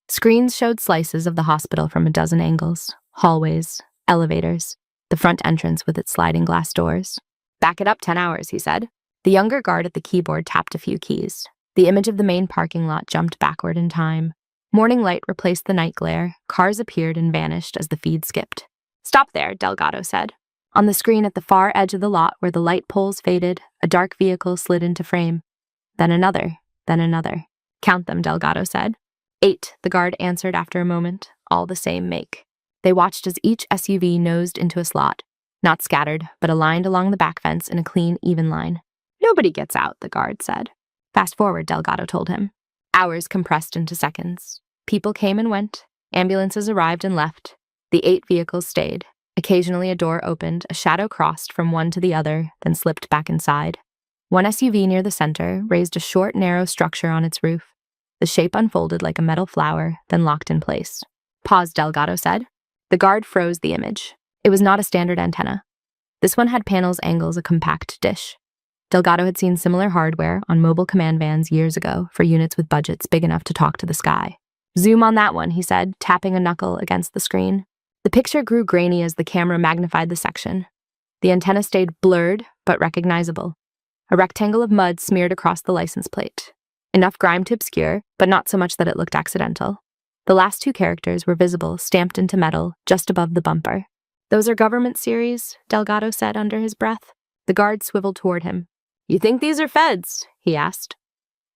Screens showed slices of the hospital from a dozen angles: hallways, elevators, the front entrance with its sliding glass doors. "Back it up 10 hours, he said. The younger guard at the keyboard tapped a few keys. The image of the main parking lot jumped backward in time. Morning light replaced the night glare. Cars appeared and vanished as the feed skipped. "Stop there," Delgado said. On the screen at the far edge of the lot where the light poles faded, a dark vehicle slid into frame. Then another, then another. "Count them," Delgado said. 8, the guard answered after a moment, all the same make. They watched as each SUV nosed into a slot, not scattered, but aligned along the back fence in a clean, even line. "Nobody gets out," the guard said. "Fast forward," Delgado told him. Hours compressed into seconds. People came and went. Ambulances arrived and left. The 8 vehicles stayed. Occasionally a door opened, a shadow crossed from one to the other, then slipped back inside. One SUV near the center raised a short, narrow structure on its roof. The shape unfolded like a metal flower, then locked in place. "Pause," Delgado said. The guard froze the image. It was not a standard antenna. This one had panels angles a compact dish. Delgado had seen similar hardware on mobile command vans years ago for units with budgets big enough to talk to the sky. "Zoom on that one," he said, tapping a knuckle against the screen. The picture grew grainy as the camera magnified the section. The antenna stayed blurred, but recognizable. A rectangle of mud smeared across the license plate. Enough grime to obscure, but not so much that it looked accidental. The last 2 characters were visible, stamped into metal, just above the bumper. "Those are government series," Delgado said under his breath. The guard swiveled toward him. "You think these are feds?" he asked.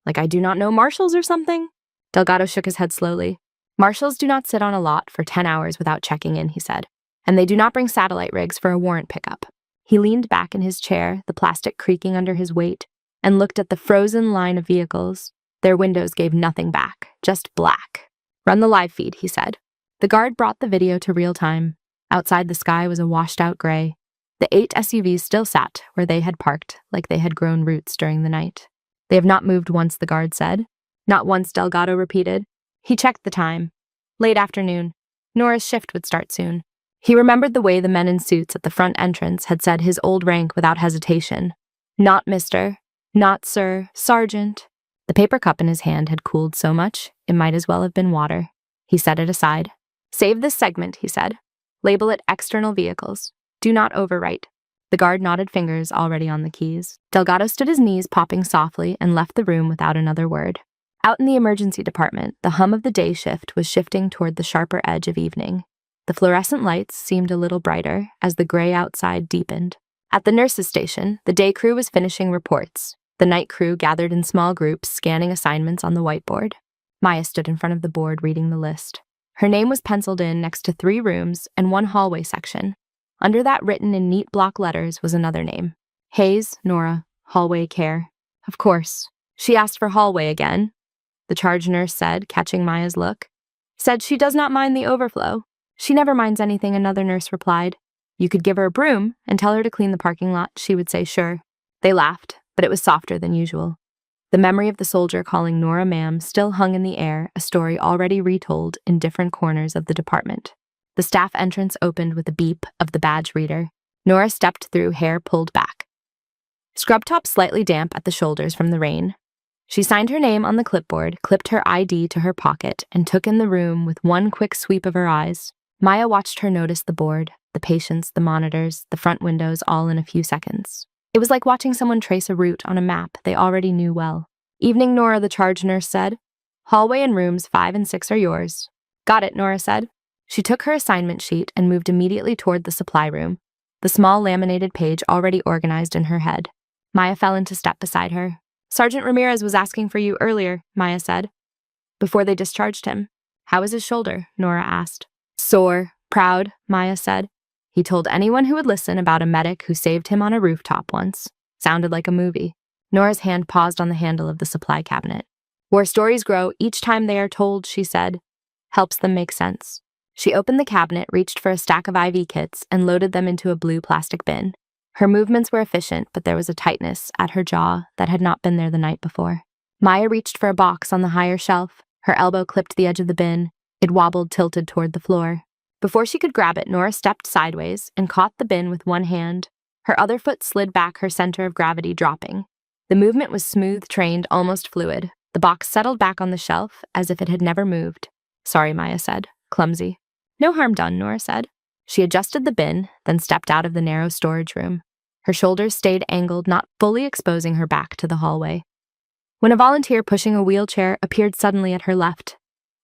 "Like I do not know marshals or something?" Delgado shook his head slowly. "Marshals do not sit on a lot for 10 hours without checking in," he said. "And they do not bring satellite rigs for a warrant pickup." He leaned back in his chair, the plastic creaking under his weight, and looked at the frozen line of vehicles. Their windows gave nothing back, just black. "Run the live feed," he said. The guard brought the video to real time. Outside, the sky was a washed-out gray. The 8 SUVs still sat where they had parked, like they had grown roots during the night. "They have not moved once," the guard said. "Not once," Delgado repeated. He checked the time. Late afternoon. Nora's shift would start soon. He remembered the way the men in suits at the front entrance had said his old rank without hesitation. "Not Mr. Not Sir. Sergeant." The paper cup in his hand had cooled so much, it might as well have been water. He set it aside. "Save this segment," he said. "Label it external vehicles. Do not overwrite." The guard nodded, fingers already on the keys. Delgado stood his knees popping softly and left the room without another word. Out in the emergency department, the hum of the day shift was shifting toward the sharper edge of evening. The fluorescent lights seemed a little brighter as the gray outside deepened. At the nurses' station, the day crew was finishing reports. The night crew gathered in small groups, scanning assignments on the whiteboard. Maya stood in front of the board reading the list. Her name was penciled in next to 3 rooms and 1 hallway section. Under that, written in neat block letters, was another name. Hayes, Nora, hallway care. Of course. She asked for hallway again, the charge nurse said, catching Maya's look. Said she does not mind the overflow. She never minds anything, another nurse replied. You could give her a broom and tell her to clean the parking lot. She would say sure. They laughed, but it was softer than usual. The memory of the soldier calling Nora ma'am still hung in the air, a story already retold in different corners of the department. The staff entrance opened with a beep of the badge reader. Nora stepped through, hair pulled back. Scrub top slightly damp at the shoulders from the rain. She signed her name on the clipboard, clipped her ID to her pocket, and took in the room with one quick sweep of her eyes. Maya watched her notice the board, the patients, the monitors, the front windows, all in a few seconds. It was like watching someone trace a route on a map they already knew well. Evening, Nora, the charge nurse said. Hallway and rooms 5 and 6 are yours. Got it, Nora said. She took her assignment sheet and moved immediately toward the supply room, the small laminated page already organized in her head. Maya fell into step beside her. Sergeant Ramirez was asking for you earlier, Maya said. Before they discharged him. How is his shoulder? Nora asked. Sore, proud, Maya said. He told anyone who would listen about a medic who saved him on a rooftop once. Sounded like a movie. Nora's hand paused on the handle of the supply cabinet. War stories grow each time they are told, she said. Helps them make sense. She opened the cabinet, reached for a stack of IV kits, and loaded them into a blue plastic bin. Her movements were efficient, but there was a tightness at her jaw that had not been there the night before. Maya reached for a box on the higher shelf. Her elbow clipped the edge of the bin. It wobbled, tilted toward the floor. Before she could grab it, Nora stepped sideways and caught the bin with one hand. Her other foot slid back, her center of gravity dropping. The movement was smooth, trained, almost fluid, The box settled back on the shelf as if it had never moved. Sorry, Maya said, clumsy. No harm done, Nora said. She adjusted the bin, then stepped out of the narrow storage room. Her shoulders stayed angled, not fully exposing her back to the hallway. When a volunteer pushing a wheelchair appeared suddenly at her left,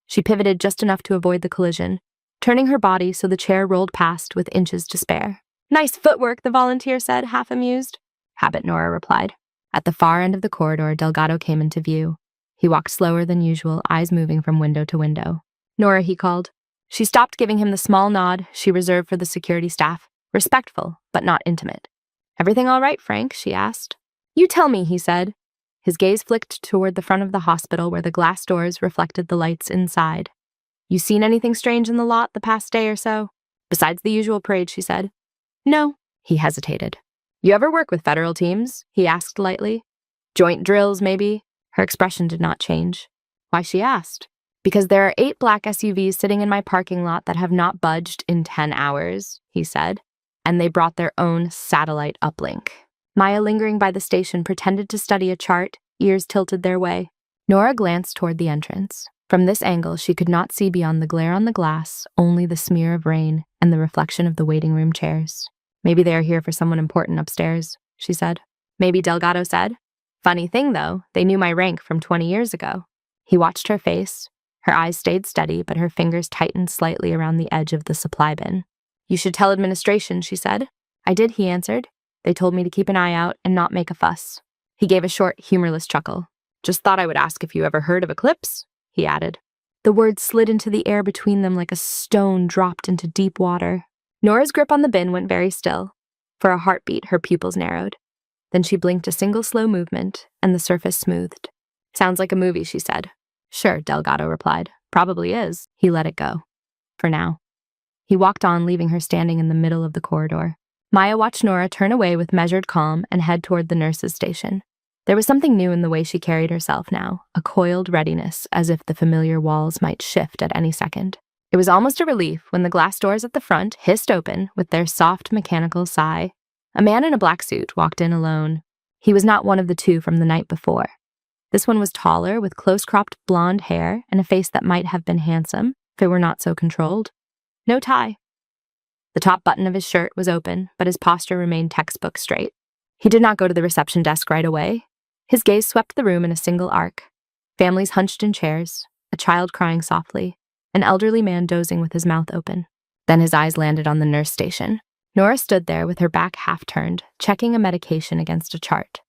she pivoted just enough to avoid the collision, turning her body so the chair rolled past with inches to spare. Nice footwork, the volunteer said, half amused. Habit, Nora replied. At the far end of the corridor, Delgado came into view. He walked slower than usual, eyes moving from window to window. Nora, he called. She stopped, giving him the small nod she reserved for the security staff, respectful, but not intimate. Everything all right, Frank? She asked. You tell me, he said. His gaze flicked toward the front of the hospital where the glass doors reflected the lights inside. You seen anything strange in the lot the past day or so? Besides the usual parade, she said. No. He hesitated. You ever work with federal teams? He asked lightly. Joint drills, maybe? Her expression did not change. Why, she asked. Because there are 8 black SUVs sitting in my parking lot that have not budged in 10 hours, he said, and they brought their own satellite uplink. Maya, lingering by the station, pretended to study a chart, ears tilted their way. Nora glanced toward the entrance. From this angle, she could not see beyond the glare on the glass, only the smear of rain and the reflection of the waiting room chairs. Maybe they are here for someone important upstairs, she said. Maybe, Delgado said. Funny thing, though, they knew my rank from 20 years ago. He watched her face. Her eyes stayed steady, but her fingers tightened slightly around the edge of the supply bin. You should tell administration, she said. I did, he answered. They told me to keep an eye out and not make a fuss. He gave a short, humorless chuckle. Just thought I would ask if you ever heard of Eclipse, he added. The words slid into the air between them like a stone dropped into deep water. Nora's grip on the bin went very still. For a heartbeat, her pupils narrowed. Then she blinked a single slow movement, and the surface smoothed. Sounds like a movie, she said. Sure, Delgado replied. Probably is. He let it go. For now. He walked on, leaving her standing in the middle of the corridor. Maya watched Nora turn away with measured calm and head toward the nurse's station. There was something new in the way she carried herself now, a coiled readiness, as if the familiar walls might shift at any second. It was almost a relief when the glass doors at the front hissed open with their soft mechanical sigh. A man in a black suit walked in alone. He was not one of the 2 from the night before. This one was taller, with close-cropped blonde hair and a face that might have been handsome if it were not so controlled. No tie. The top button of his shirt was open, but his posture remained textbook straight. He did not go to the reception desk right away. His gaze swept the room in a single arc. Families hunched in chairs, a child crying softly, an elderly man dozing with his mouth open. Then his eyes landed on the nurse station. Nora stood there with her back half turned, checking a medication against a chart.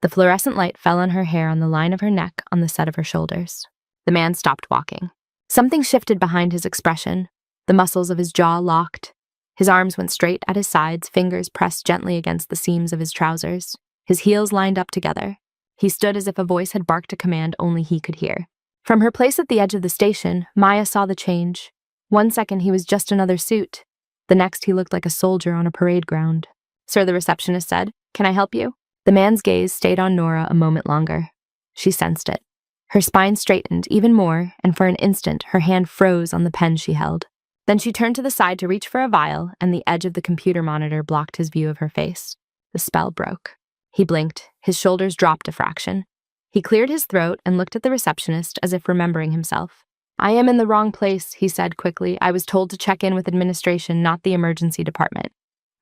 The fluorescent light fell on her hair on the line of her neck on the set of her shoulders. The man stopped walking. Something shifted behind his expression. The muscles of his jaw locked. His arms went straight at his sides, fingers pressed gently against the seams of his trousers. His heels lined up together. He stood as if a voice had barked a command only he could hear. From her place at the edge of the station, Maya saw the change. One second he was just another suit. The next he looked like a soldier on a parade ground. Sir, the receptionist said, "Can I help you?" The man's gaze stayed on Nora a moment longer. She sensed it. Her spine straightened even more, and for an instant her hand froze on the pen she held. Then she turned to the side to reach for a vial, and the edge of the computer monitor blocked his view of her face. The spell broke. He blinked. His shoulders dropped a fraction. He cleared his throat and looked at the receptionist as if remembering himself. I am in the wrong place, he said quickly. I was told to check in with administration, not the emergency department.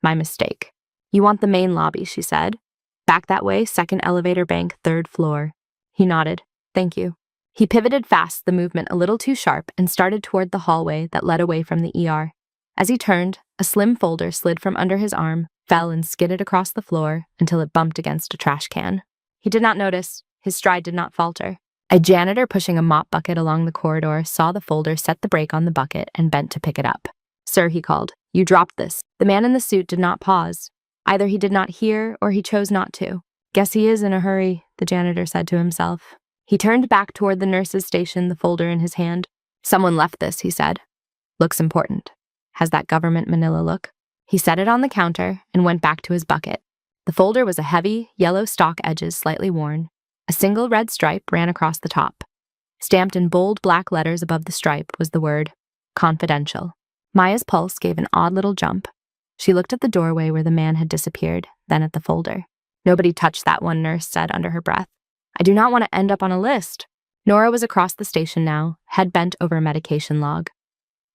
My mistake. You want the main lobby, she said. Back that way, second elevator bank, 3rd floor. He nodded. Thank you. He pivoted fast, the movement a little too sharp, and started toward the hallway that led away from the ER. As he turned, a slim folder slid from under his arm, fell and skidded across the floor until it bumped against a trash can. He did not notice. His stride did not falter. A janitor pushing a mop bucket along the corridor saw the folder set the brake on the bucket and bent to pick it up. Sir, he called, you dropped this. The man in the suit did not pause. Either he did not hear or he chose not to. Guess he is in a hurry, the janitor said to himself. He turned back toward the nurse's station, the folder in his hand. Someone left this, he said. Looks important. Has that government manila look? He set it on the counter and went back to his bucket. The folder was a heavy, yellow stock edges slightly worn. A single red stripe ran across the top. Stamped in bold black letters above the stripe was the word, confidential. Maya's pulse gave an odd little jump. She looked at the doorway where the man had disappeared, then at the folder. Nobody touched that one, nurse said under her breath. I do not want to end up on a list. Nora was across the station now, head bent over a medication log.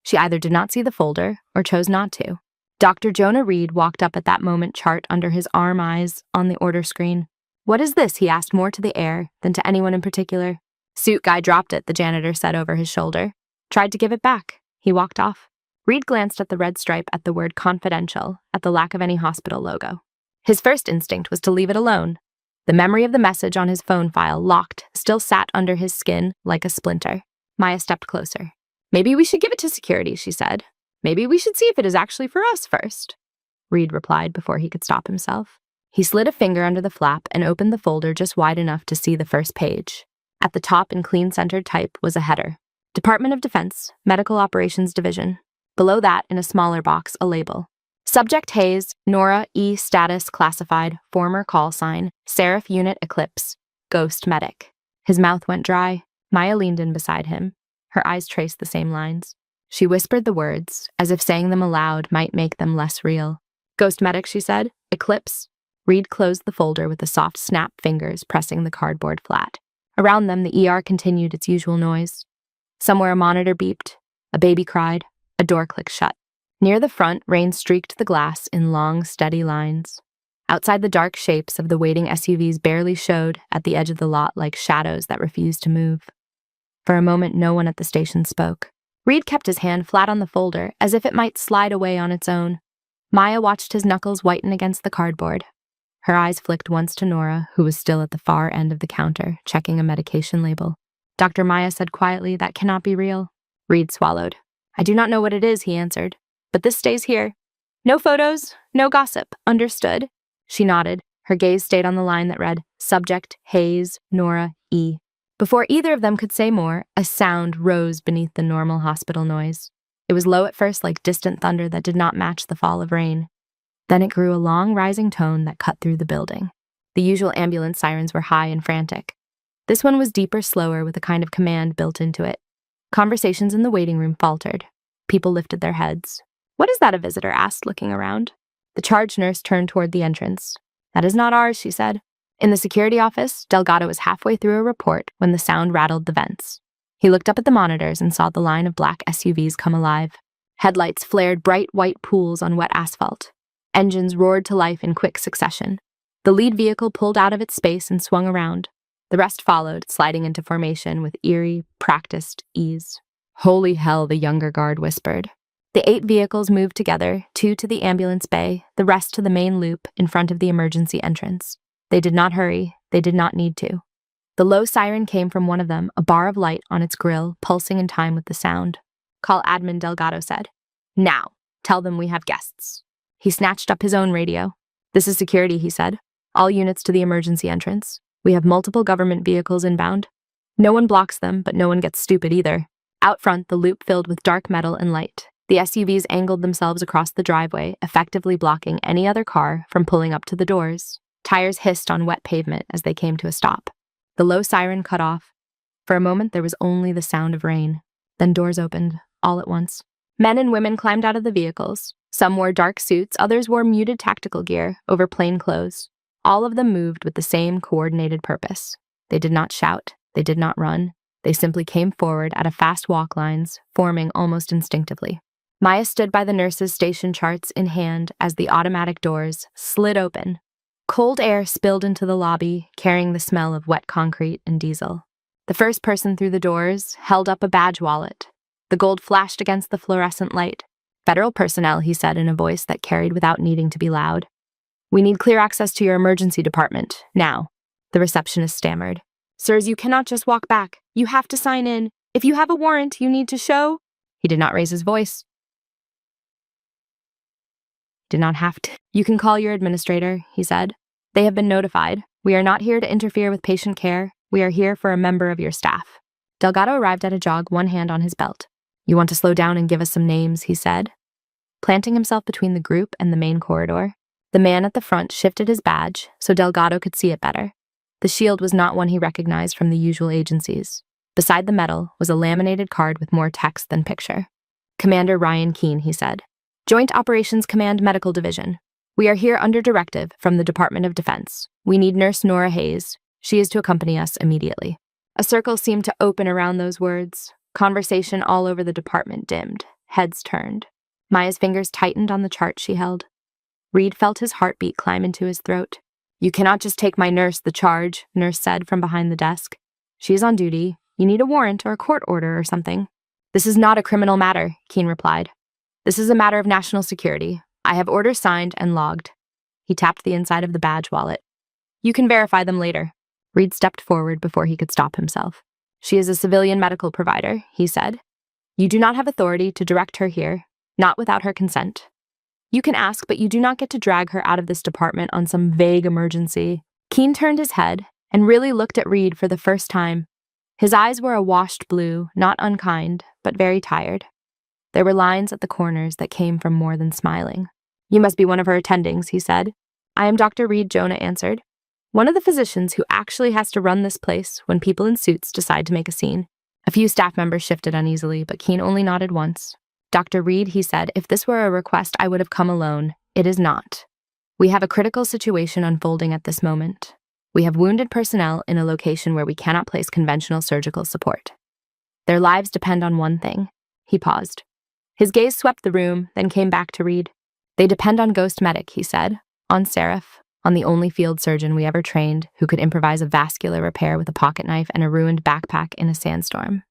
She either did not see the folder or chose not to. Dr. Jonah Reed walked up at that moment, chart under his arm eyes on the order screen. "What is this?" he asked, more to the air than to anyone in particular. "Suit guy dropped it," the janitor said over his shoulder. "Tried to give it back." He walked off. Reed glanced at the red stripe, at the word confidential, at the lack of any hospital logo. His first instinct was to leave it alone. The memory of the message on his phone file, locked, still sat under his skin like a splinter. Maya stepped closer. "Maybe we should give it to security," she said. "Maybe we should see if it is actually for us first," Reed replied before he could stop himself. He slid a finger under the flap and opened the folder just wide enough to see the first page. At the top, in clean-centered type, was a header. Department of Defense, Medical Operations Division. Below that, in a smaller box, a label. Subject Hayes, Nora E. Status Classified, former call sign, Seraph Unit Eclipse, Ghost Medic. His mouth went dry. Maya leaned in beside him. Her eyes traced the same lines. She whispered the words, as if saying them aloud might make them less real. "Ghost Medic," she said. "Eclipse." Reed closed the folder with the soft snap fingers pressing the cardboard flat. Around them, the ER continued its usual noise. Somewhere a monitor beeped. A baby cried. A door clicked shut. Near the front, rain streaked the glass in long, steady lines. Outside, the dark shapes of the waiting SUVs barely showed at the edge of the lot like shadows that refused to move. For a moment, no one at the station spoke. Reed kept his hand flat on the folder, as if it might slide away on its own. Maya watched his knuckles whiten against the cardboard. Her eyes flicked once to Nora, who was still at the far end of the counter, checking a medication label. Dr. Maya said quietly, "That cannot be real." Reed swallowed. "I do not know what it is," he answered. "But this stays here. No photos, no gossip. Understood?" She nodded. Her gaze stayed on the line that read, "Subject, Hayes, Nora, E." Before either of them could say more, a sound rose beneath the normal hospital noise. It was low at first, like distant thunder that did not match the fall of rain. Then it grew a long, rising tone that cut through the building. The usual ambulance sirens were high and frantic. This one was deeper, slower, with a kind of command built into it. Conversations in the waiting room faltered. People lifted their heads. "What is that?" a visitor asked, looking around. The charge nurse turned toward the entrance. "That is not ours," she said. In the security office, Delgado was halfway through a report when the sound rattled the vents. He looked up at the monitors and saw the line of black SUVs come alive. Headlights flared bright white pools on wet asphalt. Engines roared to life in quick succession. The lead vehicle pulled out of its space and swung around. The rest followed, sliding into formation with eerie, practiced ease. "Holy hell," the younger guard whispered. The 8 vehicles moved together, 2 to the ambulance bay, the rest to the main loop in front of the emergency entrance. They did not hurry. They did not need to. The low siren came from one of them, a bar of light on its grill, pulsing in time with the sound. "Call admin," Delgado said. "Now. Tell them we have guests." He snatched up his own radio. "This is security," he said. "All units to the emergency entrance. We have multiple government vehicles inbound. No one blocks them, but no one gets stupid either." Out front, the loop filled with dark metal and light. The SUVs angled themselves across the driveway, effectively blocking any other car from pulling up to the doors. Tires hissed on wet pavement as they came to a stop. The low siren cut off. For a moment, there was only the sound of rain. Then doors opened, all at once. Men and women climbed out of the vehicles. Some wore dark suits, others wore muted tactical gear over plain clothes. All of them moved with the same coordinated purpose. They did not shout. They did not run. They simply came forward at a fast walk lines, forming almost instinctively. Maya stood by the nurse's station charts in hand as the automatic doors slid open. Cold air spilled into the lobby, carrying the smell of wet concrete and diesel. The first person through the doors held up a badge wallet. The gold flashed against the fluorescent light. "Federal personnel," he said in a voice that carried without needing to be loud. "We need clear access to your emergency department, now." The receptionist stammered. "Sirs, you cannot just walk back. You have to sign in. If you have a warrant, you need to show—" He did not raise his voice. "Did not have to. You can call your administrator," he said. "They have been notified. We are not here to interfere with patient care. We are here for a member of your staff." Delgado arrived at a jog, one hand on his belt. "You want to slow down and give us some names," he said. Planting himself between the group and the main corridor, the man at the front shifted his badge so Delgado could see it better. The shield was not one he recognized from the usual agencies. Beside the medal was a laminated card with more text than picture. "Commander Ryan Keene," he said. "Joint Operations Command Medical Division. We are here under directive from the Department of Defense. We need Nurse Nora Hayes. She is to accompany us immediately." A circle seemed to open around those words. Conversation all over the department dimmed. Heads turned. Maya's fingers tightened on the chart she held. Reed felt his heartbeat climb into his throat. "You cannot just take my nurse the charge," Nurse said from behind the desk. "She is on duty. You need a warrant or a court order or something." "This is not a criminal matter," Keene replied. "This is a matter of national security. I have orders signed and logged." He tapped the inside of the badge wallet. "You can verify them later." Reed stepped forward before he could stop himself. "She is a civilian medical provider," he said. "You do not have authority to direct her here, not without her consent. You can ask, but you do not get to drag her out of this department on some vague emergency." Keene turned his head and really looked at Reed for the first time. His eyes were a washed blue, not unkind, but very tired. There were lines at the corners that came from more than smiling. "You must be one of her attendings," he said. "I am Dr. Reed," Jonah answered. "One of the physicians who actually has to run this place when people in suits decide to make a scene." A few staff members shifted uneasily, but Keene only nodded once. "Dr. Reed," he said, "if this were a request, I would have come alone. It is not. We have a critical situation unfolding at this moment. We have wounded personnel in a location where we cannot place conventional surgical support. Their lives depend on one thing." He paused. His gaze swept the room, then came back to Reed. "They depend on Ghost Medic," he said. "On Seraph. On the only field surgeon we ever trained who could improvise a vascular repair with a pocket knife and a ruined backpack in a sandstorm.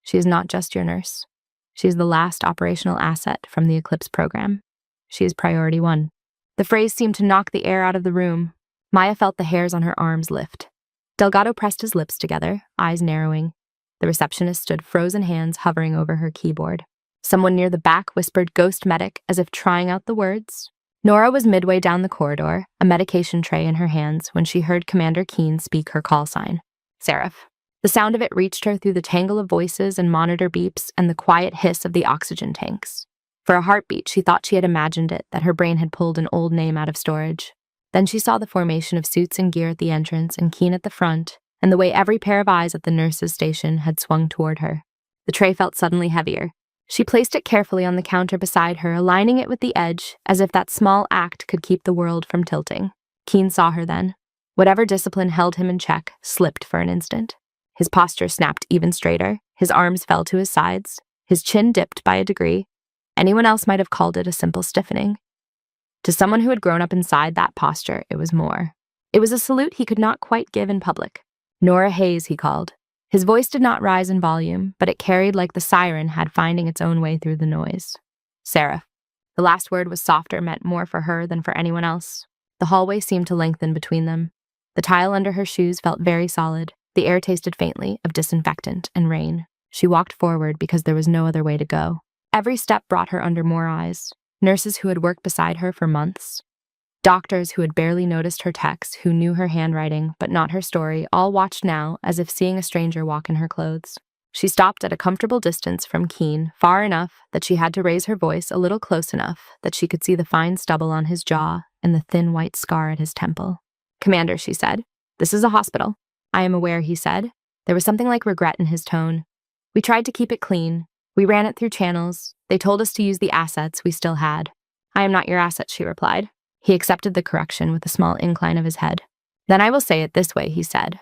She is not just your nurse. She is the last operational asset from the Eclipse program. She is priority one." The phrase seemed to knock the air out of the room. Maya felt the hairs on her arms lift. Delgado pressed his lips together, eyes narrowing. The receptionist stood frozen hands hovering over her keyboard. Someone near the back whispered "Ghost Medic" as if trying out the words. Nora was midway down the corridor, a medication tray in her hands, when she heard Commander Keene speak her call sign. "Seraph." The sound of it reached her through the tangle of voices and monitor beeps and the quiet hiss of the oxygen tanks. For a heartbeat, she thought she had imagined it, that her brain had pulled an old name out of storage. Then she saw the formation of suits and gear at the entrance and Keene at the front, and the way every pair of eyes at the nurse's station had swung toward her. The tray felt suddenly heavier. She placed it carefully on the counter beside her, aligning it with the edge, as if that small act could keep the world from tilting. Keene saw her then. Whatever discipline held him in check slipped for an instant. His posture snapped even straighter, his arms fell to his sides, his chin dipped by a degree. Anyone else might have called it a simple stiffening. To someone who had grown up inside that posture, it was more. It was a salute he could not quite give in public. "Nora Hayes," he called. His voice did not rise in volume, but it carried like the siren had finding its own way through the noise. "Seraph." The last word was softer, meant more for her than for anyone else. The hallway seemed to lengthen between them. The tile under her shoes felt very solid. The air tasted faintly of disinfectant and rain. She walked forward because there was no other way to go. Every step brought her under more eyes. Nurses who had worked beside her for months. Doctors who had barely noticed her texts, who knew her handwriting, but not her story, all watched now as if seeing a stranger walk in her clothes. She stopped at a comfortable distance from Keene, far enough that she had to raise her voice a little close enough that she could see the fine stubble on his jaw and the thin white scar at his temple. "Commander," she said, "this is a hospital." "I am aware," he said. There was something like regret in his tone. "We tried to keep it clean. We ran it through channels. They told us to use the assets we still had." "I am not your asset," she replied. He accepted the correction with a small incline of his head. "Then I will say it this way," he said.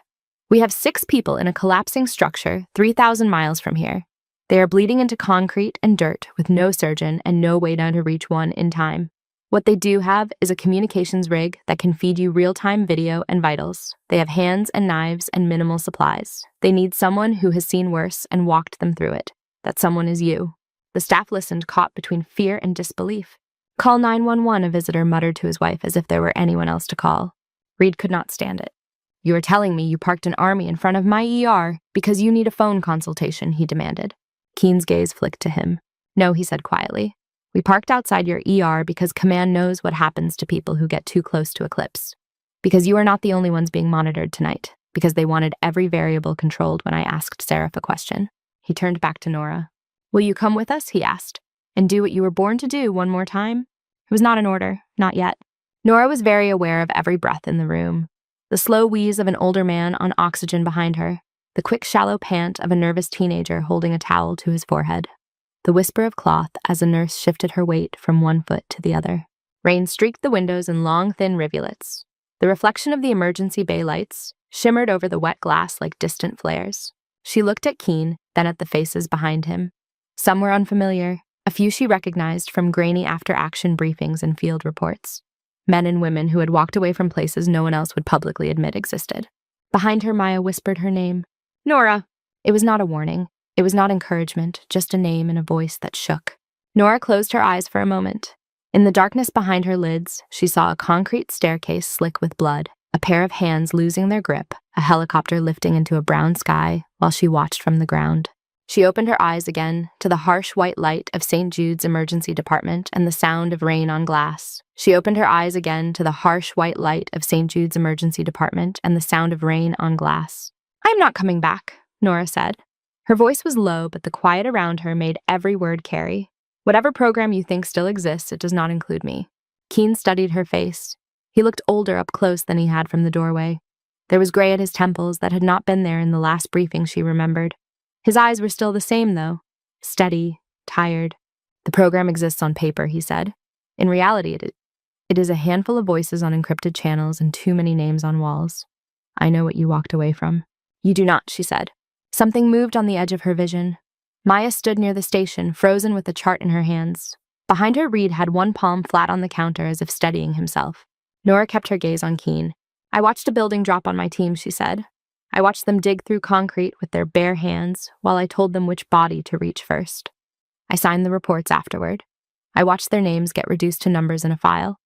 "We have 6 people in a collapsing structure 3,000 miles from here. They are bleeding into concrete and dirt with no surgeon and no way down to reach one in time. What they do have is a communications rig that can feed you real-time video and vitals. They have hands and knives and minimal supplies. They need someone who has seen worse and walked them through it. That someone is you." The staff listened, caught between fear and disbelief. "Call 911, a visitor muttered to his wife as if there were anyone else to call. Reed could not stand it. "You are telling me you parked an army in front of my ER because you need a phone consultation," he demanded. Keene's gaze flicked to him. "No," he said quietly. "We parked outside your ER because Command knows what happens to people who get too close to Eclipse. Because you are not the only ones being monitored tonight. Because they wanted every variable controlled when I asked Seraph a question." He turned back to Nora. "Will you come with us?" he asked. "And do what you were born to do one more time?" It was not an order, not yet. Nora was very aware of every breath in the room. The slow wheeze of an older man on oxygen behind her. The quick, shallow pant of a nervous teenager holding a towel to his forehead. The whisper of cloth as a nurse shifted her weight from one foot to the other. Rain streaked the windows in long, thin rivulets. The reflection of the emergency bay lights, shimmered over the wet glass like distant flares. She looked at Keen, then at the faces behind him. Some were unfamiliar, a few she recognized from grainy after-action briefings and field reports. Men and women who had walked away from places no one else would publicly admit existed. Behind her, Maya whispered her name. Nora! It was not a warning. It was not encouragement, just a name and a voice that shook. Nora closed her eyes for a moment. In the darkness behind her lids, she saw a concrete staircase slick with blood, a pair of hands losing their grip, a helicopter lifting into a brown sky while she watched from the ground. She opened her eyes again to the harsh white light of St. Jude's emergency department and the sound of rain on glass. She opened her eyes again to the harsh white light of St. Jude's emergency department and the sound of rain on glass. "I am not coming back," Nora said. Her voice was low, but the quiet around her made every word carry. "Whatever program you think still exists, it does not include me." Keen studied her face. He looked older up close than he had from the doorway. There was gray at his temples that had not been there in the last briefing she remembered. His eyes were still the same, though. Steady, tired. "The program exists on paper," he said. "In reality, it is a handful of voices on encrypted channels and too many names on walls. I know what you walked away from." "You do not," she said. Something moved on the edge of her vision. Maya stood near the station, frozen with the chart in her hands. Behind her, Reed had one palm flat on the counter as if steadying himself. Nora kept her gaze on Keen. "I watched a building drop on my team," she said. "I watched them dig through concrete with their bare hands while I told them which body to reach first. I signed the reports afterward. I watched their names get reduced to numbers in a file.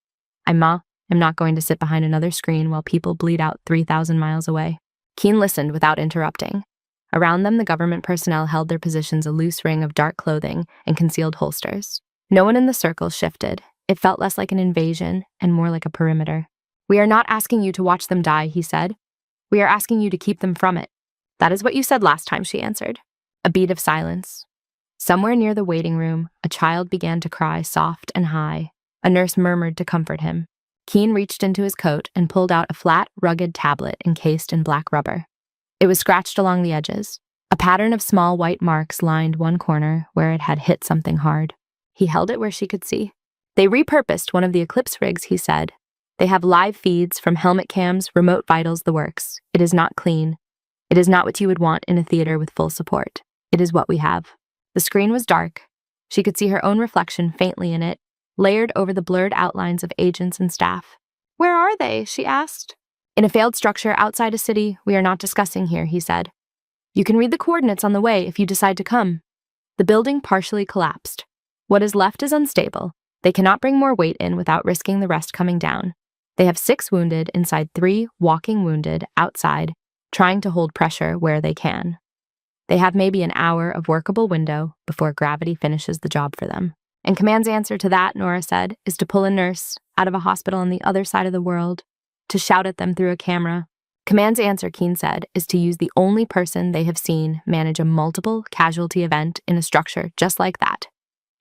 I am not going to sit behind another screen while people bleed out 3,000 miles away." Keen listened without interrupting. Around them, the government personnel held their positions, a loose ring of dark clothing and concealed holsters. No one in the circle shifted. It felt less like an invasion and more like a perimeter. "We are not asking you to watch them die," he said. "We are asking you to keep them from it." "That is what you said last time," she answered. A beat of silence. Somewhere near the waiting room, a child began to cry soft and high. A nurse murmured to comfort him. Keen reached into his coat and pulled out a flat, rugged tablet encased in black rubber. It was scratched along the edges. A pattern of small white marks lined one corner where it had hit something hard. He held it where she could see. "They repurposed one of the Eclipse rigs," he said. "They have live feeds from helmet cams, remote vitals, the works. It is not clean. It is not what you would want in a theater with full support. It is what we have." The screen was dark. She could see her own reflection faintly in it, layered over the blurred outlines of agents and staff. "Where are they?" she asked. "In a failed structure outside a city we are not discussing here," he said. "You can read the coordinates on the way if you decide to come." The building partially collapsed. What is left is unstable. They cannot bring more weight in without risking the rest coming down. They have 6 wounded inside 3 walking wounded outside, trying to hold pressure where they can. They have maybe an hour of workable window before gravity finishes the job for them. And Command's answer to that, Nora said, is to pull a nurse out of a hospital on the other side of the world, to shout at them through a camera. Command's answer, Keen said, is to use the only person they have seen manage a multiple casualty event in a structure just like that,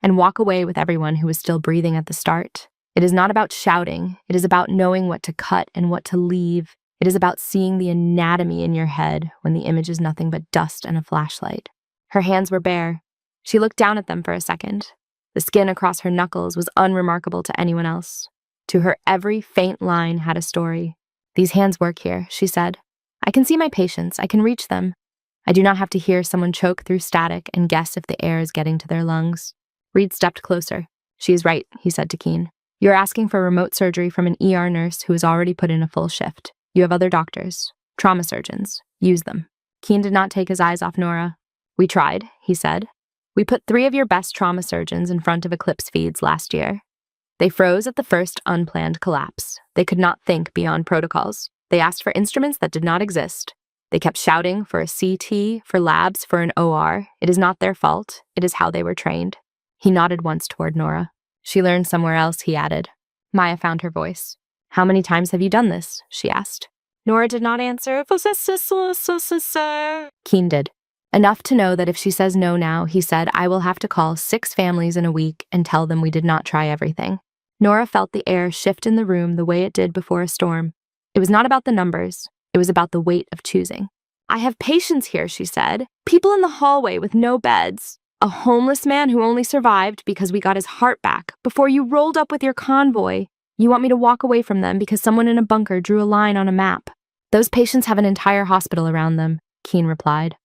and walk away with everyone who was still breathing at the start. It is not about shouting. It is about knowing what to cut and what to leave. It is about seeing the anatomy in your head when the image is nothing but dust and a flashlight. Her hands were bare. She looked down at them for a second. The skin across her knuckles was unremarkable to anyone else. To her, every faint line had a story. "These hands work here," she said. "I can see my patients. I can reach them. I do not have to hear someone choke through static and guess if the air is getting to their lungs." Reed stepped closer. "She is right," he said to Keen. "You're asking for remote surgery from an ER nurse who has already put in a full shift. You have other doctors, trauma surgeons. Use them." Keen did not take his eyes off Nora. "We tried," he said. "We put 3 of your best trauma surgeons in front of Eclipse feeds last year. They froze at the first unplanned collapse. They could not think beyond protocols. They asked for instruments that did not exist. They kept shouting for a CT, for labs, for an OR. It is not their fault. It is how they were trained." He nodded once toward Nora. "She learned somewhere else," he added. Maya found her voice. "How many times have you done this?" she asked. Nora did not answer. Keen did. Enough to know that if she says no now, he said, "I will have to call 6 families in a week and tell them we did not try everything." Nora felt the air shift in the room the way it did before a storm. It was not about the numbers. It was about the weight of choosing. "I have patients here," she said. "People in the hallway with no beds. A homeless man who only survived because we got his heart back before you rolled up with your convoy. You want me to walk away from them because someone in a bunker drew a line on a map. Those patients have an entire hospital around them, Keene replied.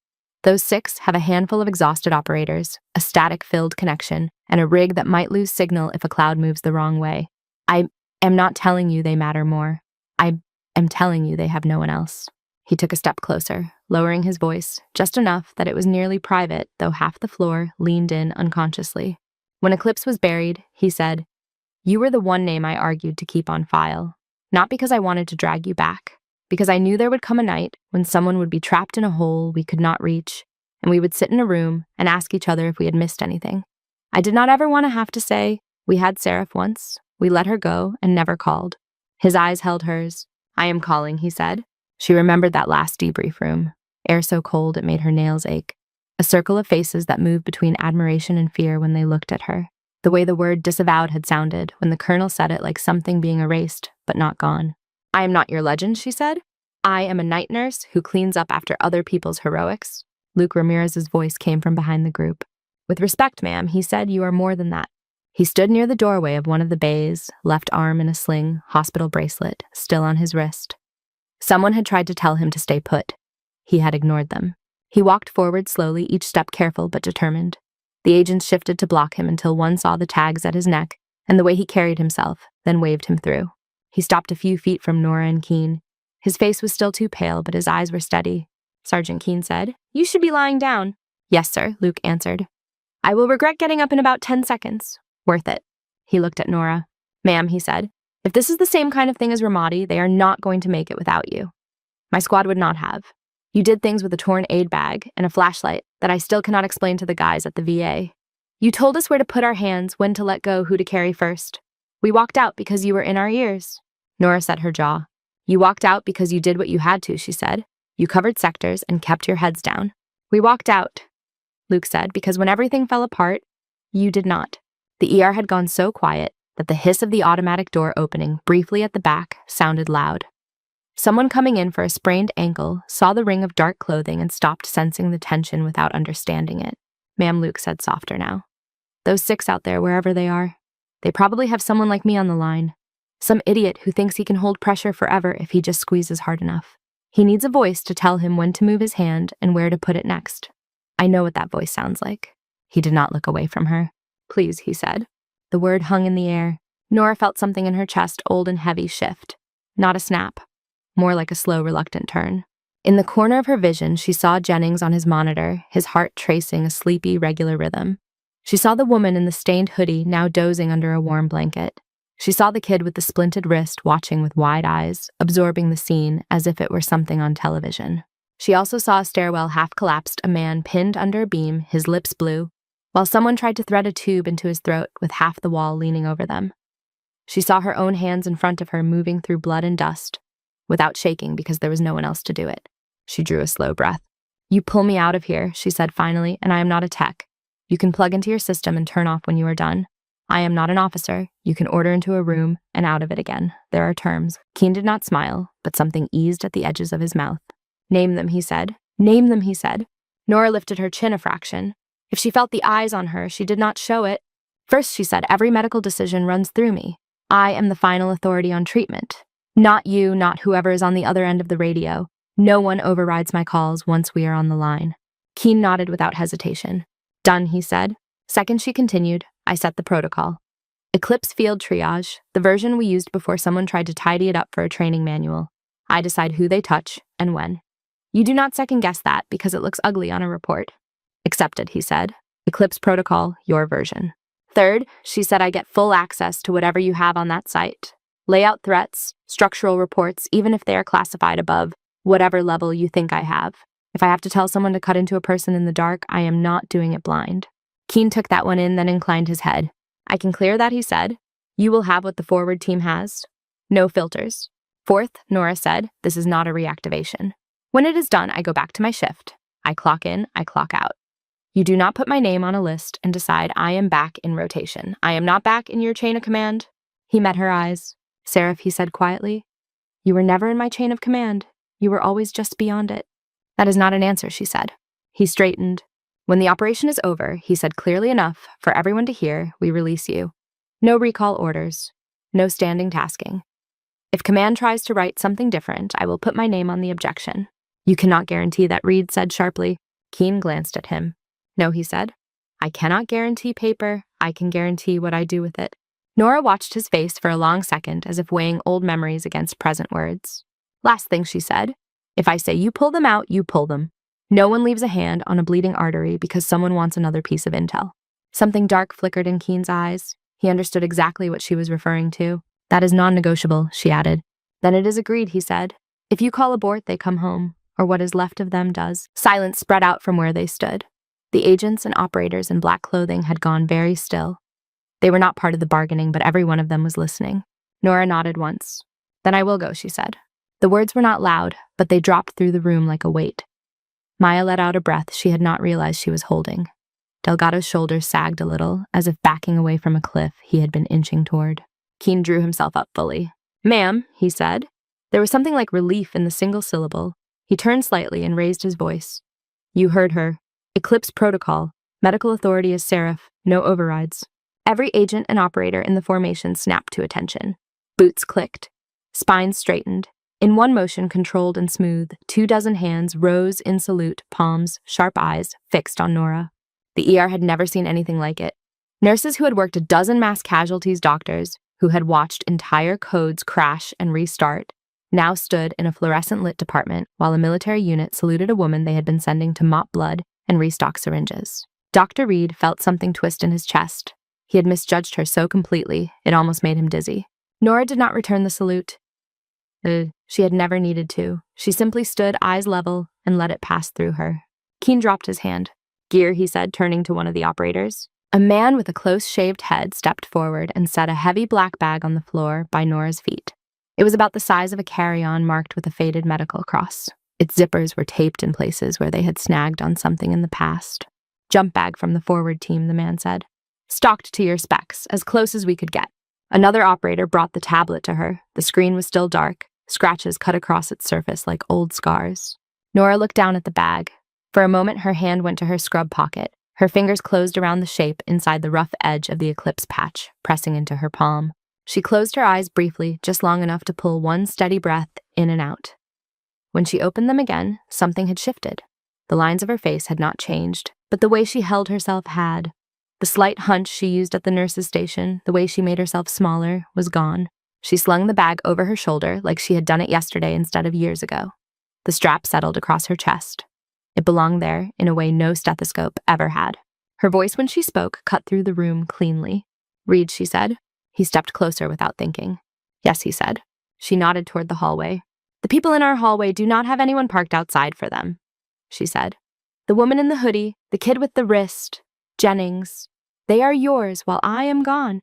Those 6 have a handful of exhausted operators, a static-filled connection, and a rig that might lose signal if a cloud moves the wrong way. I am not telling you they matter more. I am telling you they have no one else. He took a step closer, lowering his voice, just enough that it was nearly private, though half the floor leaned in unconsciously. When Eclipse was buried, he said, "You were the one name I argued to keep on file. Not because I wanted to drag you back, because I knew there would come a night when someone would be trapped in a hole we could not reach, and we would sit in a room and ask each other if we had missed anything. I did not ever want to have to say, we had Seraph once, we let her go, and never called." His eyes held hers. "I am calling," he said. She remembered that last debrief room, air so cold it made her nails ache. A circle of faces that moved between admiration and fear when they looked at her. The way the word disavowed had sounded when the colonel said it like something being erased, but not gone. "I am not your legend," she said. "I am a night nurse who cleans up after other people's heroics." Luke Ramirez's voice came from behind the group. "With respect, ma'am," he said, "you are more than that." He stood near the doorway of one of the bays, left arm in a sling, hospital bracelet, still on his wrist. Someone had tried to tell him to stay put. He had ignored them. He walked forward slowly, each step careful but determined. The agents shifted to block him until one saw the tags at his neck and the way he carried himself, then waved him through. He stopped a few feet from Nora and Keene. His face was still too pale, but his eyes were steady. Sergeant Keene said, "You should be lying down." "Yes, sir," Luke answered. "I will regret getting up in about 10 seconds. Worth it." He looked at Nora. "Ma'am," he said, "if this is the same kind of thing as Ramadi, they are not going to make it without you. My squad would not have. You did things with a torn aid bag and a flashlight that I still cannot explain to the guys at the VA. You told us where to put our hands, when to let go, who to carry first. We walked out because you were in our ears." Nora set her jaw. "You walked out because you did what you had to," she said. "You covered sectors and kept your heads down." "We walked out," Luke said, "because when everything fell apart, you did not." The ER had gone so quiet that the hiss of the automatic door opening briefly at the back sounded loud. Someone coming in for a sprained ankle saw the ring of dark clothing and stopped, sensing the tension without understanding it. "Ma'am," Luke said softer now. "Those 6 out there, wherever they are, they probably have someone like me on the line. Some idiot who thinks he can hold pressure forever if he just squeezes hard enough. He needs a voice to tell him when to move his hand and where to put it next. I know what that voice sounds like." He did not look away from her. "Please," he said. The word hung in the air. Nora felt something in her chest, old and heavy, shift. Not a snap. More like a slow, reluctant turn. In the corner of her vision, she saw Jennings on his monitor, his heart tracing a sleepy, regular rhythm. She saw the woman in the stained hoodie now dozing under a warm blanket. She saw the kid with the splinted wrist watching with wide eyes, absorbing the scene as if it were something on television. She also saw a stairwell half-collapsed, a man pinned under a beam, his lips blue, while someone tried to thread a tube into his throat with half the wall leaning over them. She saw her own hands in front of her moving through blood and dust, without shaking because there was no one else to do it. She drew a slow breath. "You pull me out of here," she said finally, "and I am not a tech. You can plug into your system and turn off when you are done. I am not an officer. You can order into a room and out of it again. There are terms." Keene did not smile, but something eased at the edges of his mouth. "Name them," he said. "Name them," he said. Nora lifted her chin a fraction. If she felt the eyes on her, she did not show it. "First," she said, "every medical decision runs through me. I am the final authority on treatment. Not you, not whoever is on the other end of the radio. No one overrides my calls once we are on the line." Keene nodded without hesitation. "Done," he said. Second, she continued, "I set the protocol. Eclipse field triage, the version we used before someone tried to tidy it up for a training manual. I decide who they touch and when. You do not second-guess that because it looks ugly on a report." "Accepted," he said. "Eclipse protocol, your version." Third, she said, "I get full access to whatever you have on that site. Lay out threats, structural reports, even if they are classified above whatever level you think I have. If I have to tell someone to cut into a person in the dark, I am not doing it blind." Keene took that one in, then inclined his head. "I can clear that," he said. "You will have what the forward team has. No filters." Fourth, Nora said, "This is not a reactivation. When it is done, I go back to my shift. I clock in, I clock out. You do not put my name on a list and decide I am back in rotation. I am not back in your chain of command." He met her eyes. "Seraph," he said quietly, "you were never in my chain of command. You were always just beyond it." "That is not an answer," she said. He straightened. "When the operation is over," he said clearly enough for everyone to hear, "we release you. No recall orders. No standing tasking. If command tries to write something different, I will put my name on the objection. You cannot guarantee that, Reed said sharply. Keene glanced at him. No, he said. I cannot guarantee paper. I can guarantee what I do with it. Nora watched his face for a long second, as if weighing old memories against present words. Last thing she said. If I say you pull them out, you pull them. No one leaves a hand on a bleeding artery because someone wants another piece of intel. Something dark flickered in Keene's eyes. He understood exactly what she was referring to. That is non-negotiable, she added. Then it is agreed, he said. If you call abort, they come home, or what is left of them does. Silence spread out from where they stood. The agents and operators in black clothing had gone very still. They were not part of the bargaining, but every one of them was listening. Nora nodded once. Then I will go, she said. The words were not loud, but they dropped through the room like a weight. Maya let out a breath she had not realized she was holding. Delgado's shoulders sagged a little, as if backing away from a cliff he had been inching toward. Keene drew himself up fully. Ma'am, he said. There was something like relief in the single syllable. He turned slightly and raised his voice. You heard her. Eclipse protocol. Medical authority is Seraph. No overrides. Every agent and operator in the formation snapped to attention. Boots clicked. Spines straightened. In one motion, controlled and smooth, 24 hands rose in salute, palms, sharp eyes, fixed on Nora. The ER had never seen anything like it. Nurses who had worked a dozen mass casualties doctors, who had watched entire codes crash and restart, now stood in a fluorescent-lit department while a military unit saluted a woman they had been sending to mop blood and restock syringes. Dr. Reed felt something twist in his chest. He had misjudged her so completely, it almost made him dizzy. Nora did not return the salute. She had never needed to. She simply stood, eyes level, and let it pass through her. Keene dropped his hand. Gear, he said, turning to one of the operators. A man with a close-shaved head stepped forward and set a heavy black bag on the floor by Nora's feet. It was about the size of a carry-on marked with a faded medical cross. Its zippers were taped in places where they had snagged on something in the past. Jump bag from the forward team, the man said. Stocked to your specs, as close as we could get. Another operator brought the tablet to her. The screen was still dark. Scratches cut across its surface like old scars. Nora looked down at the bag. For a moment, her hand went to her scrub pocket. Her fingers closed around the shape inside the rough edge of the eclipse patch, pressing into her palm. She closed her eyes briefly, just long enough to pull one steady breath in and out. When she opened them again, something had shifted. The lines of her face had not changed, but the way she held herself had. The slight hunch she used at the nurse's station, the way she made herself smaller, was gone. She slung the bag over her shoulder like she had done it yesterday instead of years ago. The strap settled across her chest. It belonged there in a way no stethoscope ever had. Her voice when she spoke cut through the room cleanly. Reed, she said. He stepped closer without thinking. Yes, he said. She nodded toward the hallway. The people in our hallway do not have anyone parked outside for them, she said. The woman in the hoodie, the kid with the wrist, Jennings, they are yours while I am gone.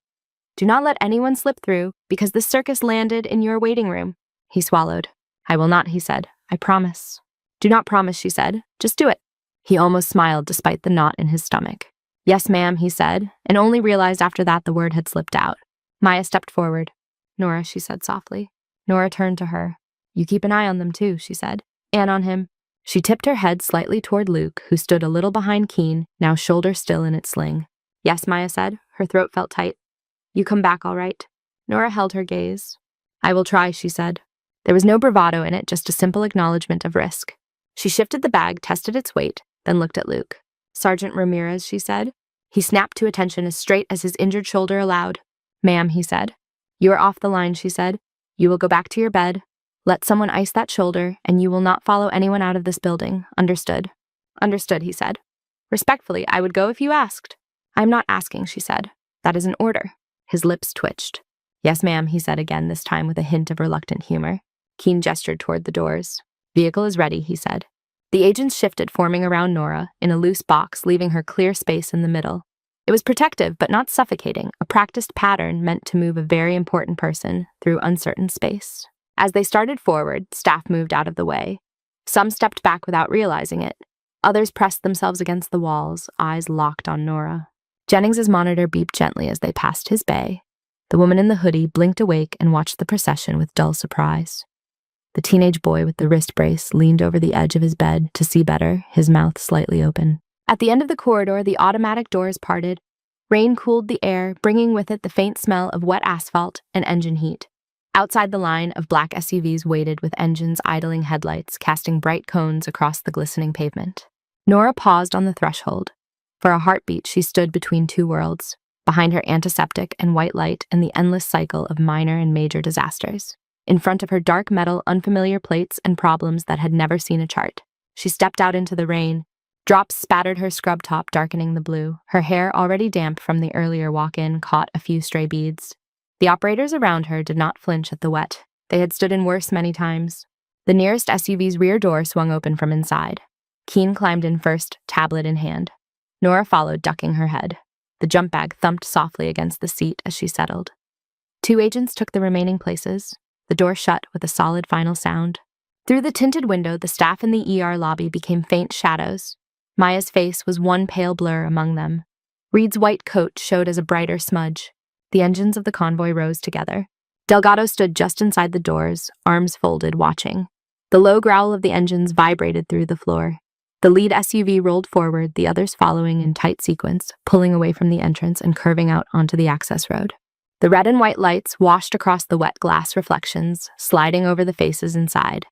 Do not let anyone slip through, because the circus landed in your waiting room. He swallowed. I will not, he said. I promise. Do not promise, she said. Just do it. He almost smiled despite the knot in his stomach. Yes, ma'am, he said, and only realized after that the word had slipped out. Maya stepped forward. Nora, she said softly. Nora turned to her. You keep an eye on them too, she said. And on him. She tipped her head slightly toward Luke, who stood a little behind Keene, now shoulder still in its sling. Yes, Maya said. Her throat felt tight. You come back all right? Nora held her gaze. I will try, she said. There was no bravado in it, just a simple acknowledgement of risk. She shifted the bag, tested its weight, then looked at Luke. Sergeant Ramirez, she said. He snapped to attention as straight as his injured shoulder allowed. Ma'am, he said. You are off the line, she said. You will go back to your bed. Let someone ice that shoulder, and you will not follow anyone out of this building. Understood? Understood, he said. Respectfully, I would go if you asked. I am not asking, she said. That is an order. His lips twitched. Yes, ma'am, he said again, this time with a hint of reluctant humor. Keene gestured toward the doors. Vehicle is ready, he said. The agents shifted, forming around Nora, in a loose box, leaving her clear space in the middle. It was protective, but not suffocating, a practiced pattern meant to move a very important person through uncertain space. As they started forward, staff moved out of the way. Some stepped back without realizing it. Others pressed themselves against the walls, eyes locked on Nora. Jennings's monitor beeped gently as they passed his bay. The woman in the hoodie blinked awake and watched the procession with dull surprise. The teenage boy with the wrist brace leaned over the edge of his bed to see better, his mouth slightly open. At the end of the corridor, the automatic doors parted. Rain cooled the air, bringing with it the faint smell of wet asphalt and engine heat. Outside, the line of black SUVs waited with engines idling headlights, casting bright cones across the glistening pavement. Nora paused on the threshold. For a heartbeat, she stood between two worlds, behind her antiseptic and white light and the endless cycle of minor and major disasters. In front of her dark metal, unfamiliar plates and problems that had never seen a chart. She stepped out into the rain. Drops spattered her scrub top, darkening the blue. Her hair, already damp from the earlier walk-in, caught a few stray beads. The operators around her did not flinch at the wet. They had stood in worse many times. The nearest SUV's rear door swung open from inside. Keen climbed in first, tablet in hand. Nora followed, ducking her head. The jump bag thumped softly against the seat as she settled. 2 agents took the remaining places. The door shut with a solid final sound. Through the tinted window, the staff in the ER lobby became faint shadows. Maya's face was one pale blur among them. Reed's white coat showed as a brighter smudge. The engines of the convoy rose together. Delgado stood just inside the doors, arms folded, watching. The low growl of the engines vibrated through the floor. The lead SUV rolled forward, the others following in tight sequence, pulling away from the entrance and curving out onto the access road. The red and white lights washed across the wet glass reflections, sliding over the faces inside.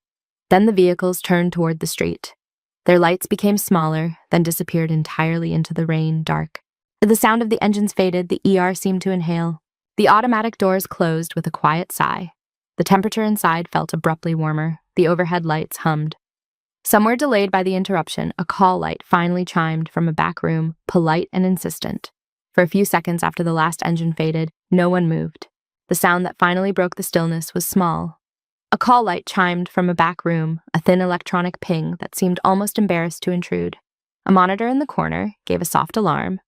Then the vehicles turned toward the street. Their lights became smaller, then disappeared entirely into the rain, dark. As the sound of the engines faded, the ER seemed to inhale. The automatic doors closed with a quiet sigh. The temperature inside felt abruptly warmer. The overhead lights hummed. Somewhere delayed by the interruption, a call light finally chimed from a back room, polite and insistent. For a few seconds after the last engine faded, no one moved. The sound that finally broke the stillness was small. A call light chimed from a back room, a thin electronic ping that seemed almost embarrassed to intrude. A monitor in the corner gave a soft alarm.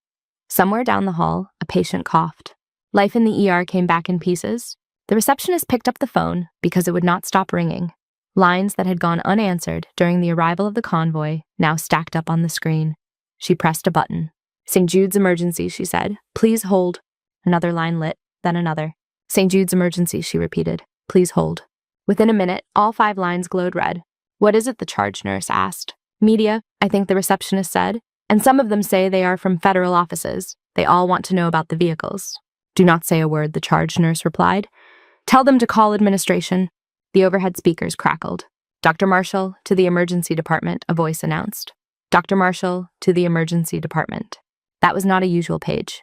Somewhere down the hall, a patient coughed. Life in the ER came back in pieces. The receptionist picked up the phone because it would not stop ringing. Lines that had gone unanswered during the arrival of the convoy now stacked up on the screen. She pressed a button. "St. Jude's emergency," she said. "Please hold." Another line lit, then another. "St. Jude's emergency," she repeated. "Please hold." Within a minute, all 5 lines glowed red. "What is it?" the charge nurse asked. "Media," I think the receptionist said. "And some of them say they are from federal offices. They all want to know about the vehicles." "Do not say a word," the charge nurse replied. "Tell them to call administration." The overhead speakers crackled. "Dr. Marshall, to the emergency department," a voice announced. "Dr. Marshall, to the emergency department." That was not a usual page.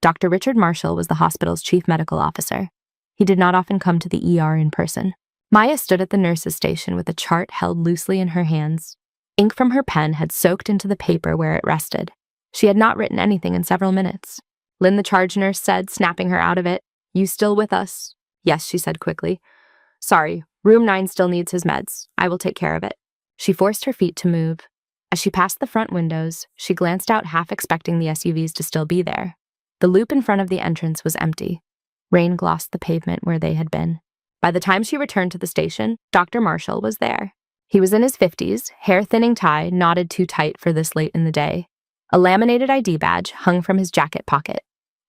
Dr. Richard Marshall was the hospital's chief medical officer. He did not often come to the ER in person. Maya stood at the nurse's station with a chart held loosely in her hands. Ink from her pen had soaked into the paper where it rested. She had not written anything in several minutes. "Lynn," the charge nurse said, snapping her out of it. "You still with us?" "Yes," she said quickly. "Sorry, room 9 still needs his meds. I will take care of it." She forced her feet to move. As she passed the front windows, she glanced out, half expecting the SUVs to still be there. The loop in front of the entrance was empty. Rain glossed the pavement where they had been. By the time she returned to the station, Dr. Marshall was there. He was in his 50s, hair-thinning tie knotted too tight for this late in the day. A laminated ID badge hung from his jacket pocket.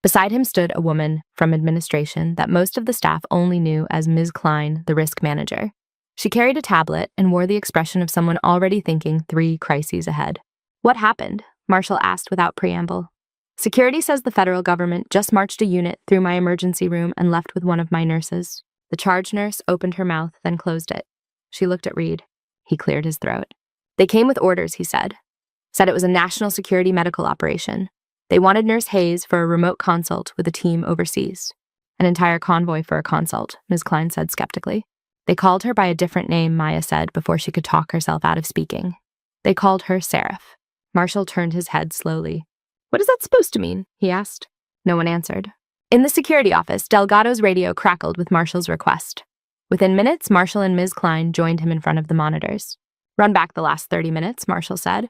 Beside him stood a woman from administration that most of the staff only knew as Ms. Klein, the risk manager. She carried a tablet and wore the expression of someone already thinking 3 crises ahead. "What happened?" Marshall asked without preamble. "Security says the federal government just marched a unit through my emergency room and left with one of my nurses." The charge nurse opened her mouth, then closed it. She looked at Reed. He cleared his throat. "They came with orders," he said. "Said it was a national security medical operation. They wanted Nurse Hayes for a remote consult with a team overseas." "An entire convoy for a consult," Ms. Klein said skeptically. "They called her by a different name," Maya said before she could talk herself out of speaking. "They called her Seraph." Marshall turned his head slowly. "What is that supposed to mean?" he asked. No one answered. In the security office, Delgado's radio crackled with Marshall's request. Within minutes, Marshall and Ms. Klein joined him in front of the monitors. "Run back the last 30 minutes, Marshall said.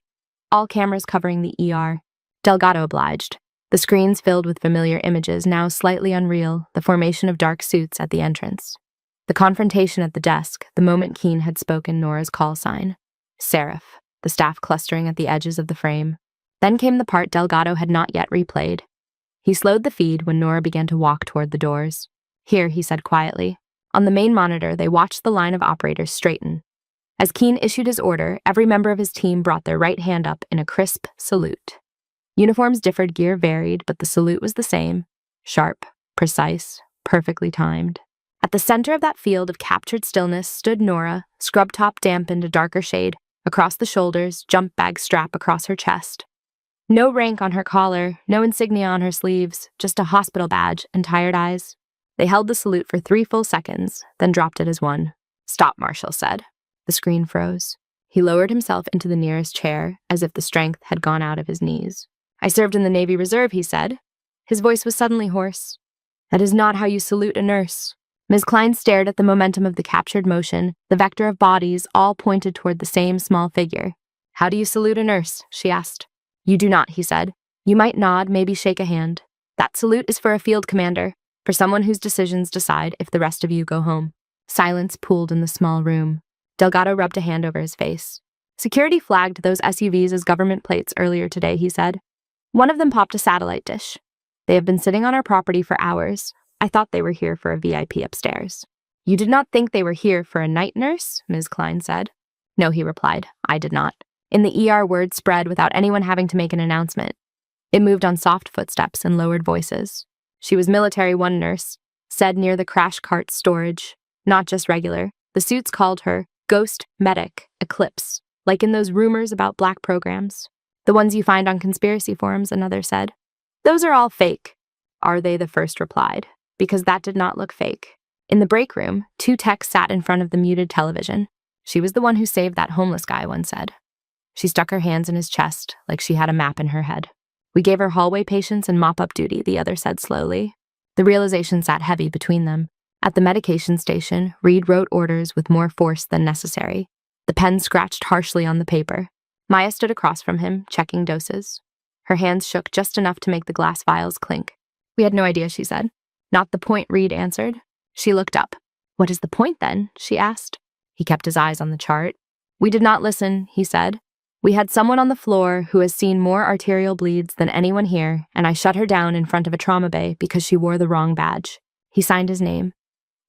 "All cameras covering the ER." Delgado obliged. The screens filled with familiar images, now slightly unreal, the formation of dark suits at the entrance. The confrontation at the desk, the moment Keene had spoken Nora's call sign. Seraph, the staff clustering at the edges of the frame. Then came the part Delgado had not yet replayed. He slowed the feed when Nora began to walk toward the doors. "Here," he said quietly. On the main monitor, they watched the line of operators straighten. As Keene issued his order, every member of his team brought their right hand up in a crisp salute. Uniforms differed, gear varied, but the salute was the same. Sharp, precise, perfectly timed. At the center of that field of captured stillness stood Nora, scrub top dampened a darker shade, across the shoulders, jump bag strap across her chest. No rank on her collar, no insignia on her sleeves, just a hospital badge and tired eyes. They held the salute for 3 full seconds, then dropped it as one. "Stop," Marshall said. The screen froze. He lowered himself into the nearest chair, as if the strength had gone out of his knees. "I served in the Navy Reserve," he said. His voice was suddenly hoarse. "That is not how you salute a nurse." Ms. Klein stared at the momentum of the captured motion, the vector of bodies all pointed toward the same small figure. "How do you salute a nurse?" she asked. "You do not," he said. "You might nod, maybe shake a hand. That salute is for a field commander, for someone whose decisions decide if the rest of you go home." Silence pooled in the small room. Delgado rubbed a hand over his face. "Security flagged those SUVs as government plates earlier today," he said. "One of them popped a satellite dish. They have been sitting on our property for hours. I thought they were here for a VIP upstairs." "You did not think they were here for a night nurse?" Ms. Klein said. "No," he replied. "I did not." In the ER, word spread without anyone having to make an announcement. It moved on soft footsteps and lowered voices. "She was military," one nurse said near the crash cart storage. "Not just regular. The suits called her Ghost Medic Eclipse, like in those rumors about black programs. The ones you find on conspiracy forums," another said. "Those are all fake." "Are they?" the first replied. Because that did not look fake. In the break room, 2 techs sat in front of the muted television. "She was the one who saved that homeless guy," one said. She stuck her hands in his chest like she had a map in her head. "We gave her hallway patients and mop-up duty," the other said slowly. The realization sat heavy between them. At the medication station, Reed wrote orders with more force than necessary. The pen scratched harshly on the paper. Maya stood across from him, checking doses. Her hands shook just enough to make the glass vials clink. "We had no idea," she said. "Not the point," Reed answered. She looked up. "What is the point, then?" she asked. He kept his eyes on the chart. "We did not listen," he said. "We had someone on the floor who has seen more arterial bleeds than anyone here, and I shut her down in front of a trauma bay because she wore the wrong badge." He signed his name.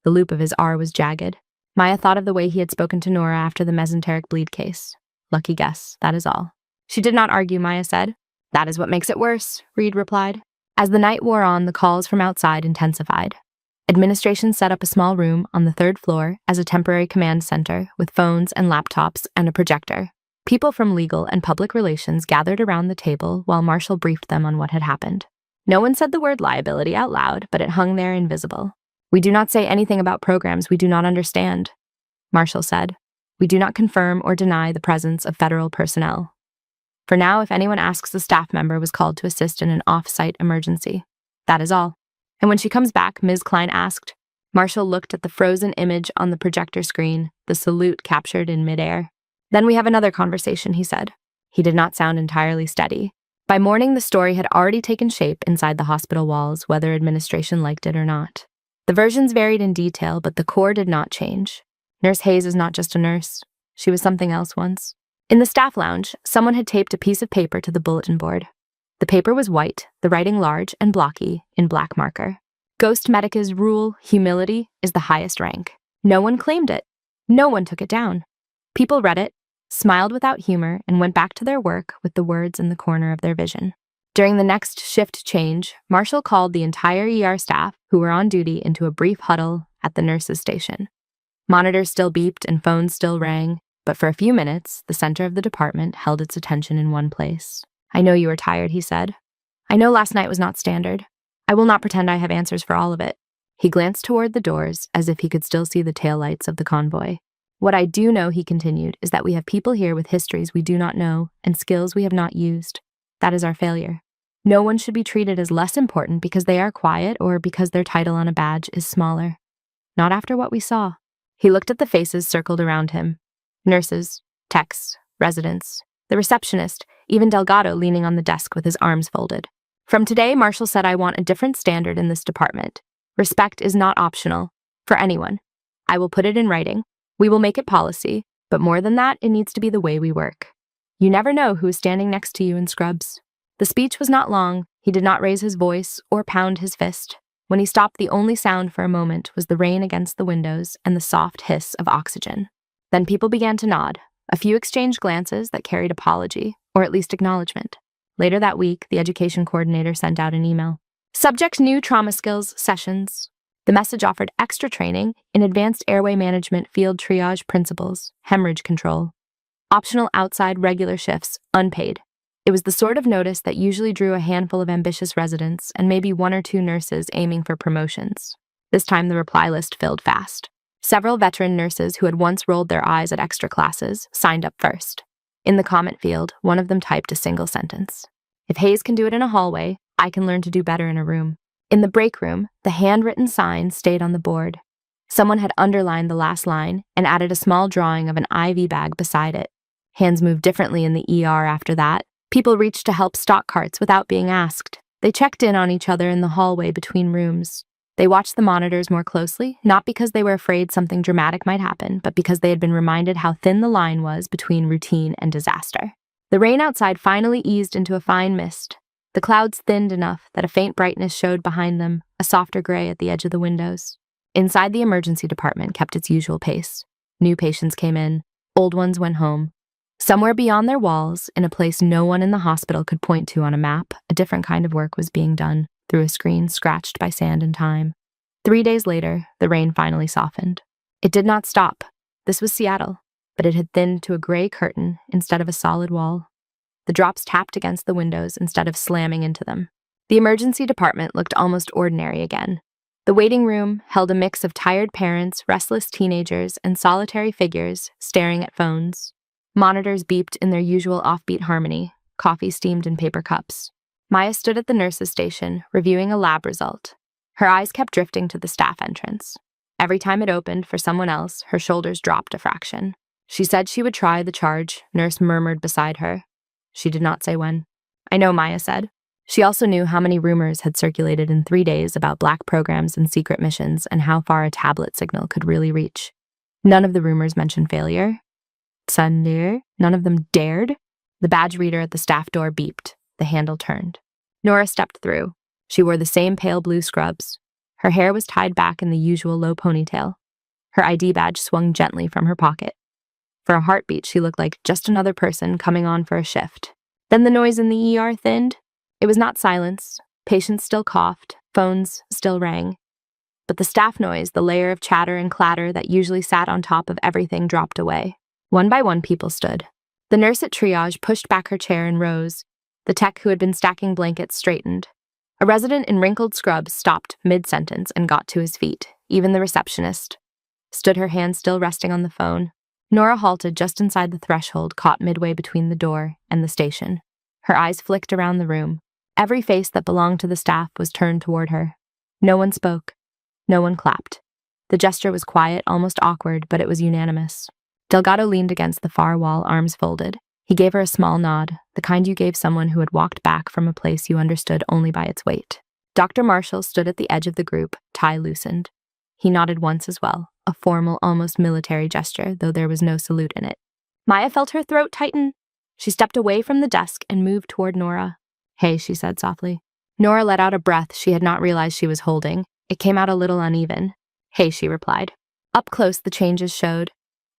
The loop of his R was jagged. Maya thought of the way he had spoken to Nora after the mesenteric bleed case. "Lucky guess, that is all." She did not argue, Maya said. "That is what makes it worse," Reed replied. As the night wore on, the calls from outside intensified. Administration set up a small room on the 3rd floor as a temporary command center with phones and laptops and a projector. People from legal and public relations gathered around the table while Marshall briefed them on what had happened. No one said the word liability out loud, but it hung there invisible. "We do not say anything about programs we do not understand," Marshall said. "We do not confirm or deny the presence of federal personnel. For now, if anyone asks, a staff member was called to assist in an off-site emergency. That is all." "And when she comes back," Ms. Klein asked. Marshall looked at the frozen image on the projector screen, the salute captured in midair. "Then we have another conversation," he said. He did not sound entirely steady. By morning, the story had already taken shape inside the hospital walls, whether administration liked it or not. The versions varied in detail, but the core did not change. Nurse Hayes is not just a nurse. She was something else once. In the staff lounge, someone had taped a piece of paper to the bulletin board. The paper was white, the writing large and blocky, in black marker. "Ghost Medica's rule, humility, is the highest rank." No one claimed it. No one took it down. People read it, smiled without humor, and went back to their work with the words in the corner of their vision. During the next shift change, Marshall called the entire ER staff who were on duty into a brief huddle at the nurses' station. Monitors still beeped and phones still rang, but for a few minutes, the center of the department held its attention in one place. "I know you are tired," he said. "I know last night was not standard. I will not pretend I have answers for all of it." He glanced toward the doors as if he could still see the taillights of the convoy. "What I do know," he continued, "is that we have people here with histories we do not know and skills we have not used. That is our failure. No one should be treated as less important because they are quiet or because their title on a badge is smaller. Not after what we saw." He looked at the faces circled around him. Nurses, techs, residents, the receptionist, even Delgado leaning on the desk with his arms folded. "From today," Marshall said, "I want a different standard in this department. Respect is not optional, for anyone. I will put it in writing. We will make it policy, but more than that, it needs to be the way we work. You never know who is standing next to you in scrubs." The speech was not long. He did not raise his voice or pound his fist. When he stopped, the only sound for a moment was the rain against the windows and the soft hiss of oxygen. Then people began to nod. A few exchanged glances that carried apology, or at least acknowledgement. Later that week, the education coordinator sent out an email. "Subject new trauma skills sessions. The message offered extra training in advanced airway management field triage principles, hemorrhage control. Optional outside regular shifts, unpaid. It was the sort of notice that usually drew a handful of ambitious residents and maybe one or two nurses aiming for promotions. This time the reply list filled fast. Several veteran nurses who had once rolled their eyes at extra classes signed up first. In the comment field, one of them typed a single sentence. If Hayes can do it in a hallway, I can learn to do better in a room. In the break room, the handwritten sign stayed on the board. Someone had underlined the last line and added a small drawing of an IV bag beside it. Hands moved differently in the ER after that. People reached to help stock carts without being asked. They checked in on each other in the hallway between rooms. They watched the monitors more closely, not because they were afraid something dramatic might happen, but because they had been reminded how thin the line was between routine and disaster. The rain outside finally eased into a fine mist. The clouds thinned enough that a faint brightness showed behind them, a softer gray at the edge of the windows. Inside, the emergency department kept its usual pace. New patients came in, old ones went home. Somewhere beyond their walls, in a place no one in the hospital could point to on a map, a different kind of work was being done, through a screen scratched by sand and time. 3 days later, the rain finally softened. It did not stop. This was Seattle, but it had thinned to a gray curtain instead of a solid wall. The drops tapped against the windows instead of slamming into them. The emergency department looked almost ordinary again. The waiting room held a mix of tired parents, restless teenagers, and solitary figures staring at phones. Monitors beeped in their usual offbeat harmony. Coffee steamed in paper cups. Maya stood at the nurse's station, reviewing a lab result. Her eyes kept drifting to the staff entrance. Every time it opened for someone else, her shoulders dropped a fraction. She said she would try the charge, nurse murmured beside her. She did not say when. I know, Maya said. She also knew how many rumors had circulated in 3 days about black programs and secret missions and how far a tablet signal could really reach. None of the rumors mentioned failure. None of them dared. The badge reader at the staff door beeped. The handle turned. Nora stepped through. She wore the same pale blue scrubs. Her hair was tied back in the usual low ponytail. Her ID badge swung gently from her pocket. For a heartbeat, she looked like just another person coming on for a shift. Then the noise in the ER thinned. It was not silence. Patients still coughed. Phones still rang. But the staff noise, the layer of chatter and clatter that usually sat on top of everything, dropped away. One by one, people stood. The nurse at triage pushed back her chair and rose. The tech who had been stacking blankets straightened. A resident in wrinkled scrubs stopped mid-sentence and got to his feet. Even the receptionist stood, her hand still resting on the phone. Nora halted just inside the threshold, caught midway between the door and the station. Her eyes flicked around the room. Every face that belonged to the staff was turned toward her. No one spoke. No one clapped. The gesture was quiet, almost awkward, but it was unanimous. Delgado leaned against the far wall, arms folded. He gave her a small nod, the kind you gave someone who had walked back from a place you understood only by its weight. Dr. Marshall stood at the edge of the group, tie loosened. He nodded once as well, a formal, almost military gesture, though there was no salute in it. Maya felt her throat tighten. She stepped away from the desk and moved toward Nora. Hey, she said softly. Nora let out a breath she had not realized she was holding. It came out a little uneven. Hey, she replied. Up close, the changes showed.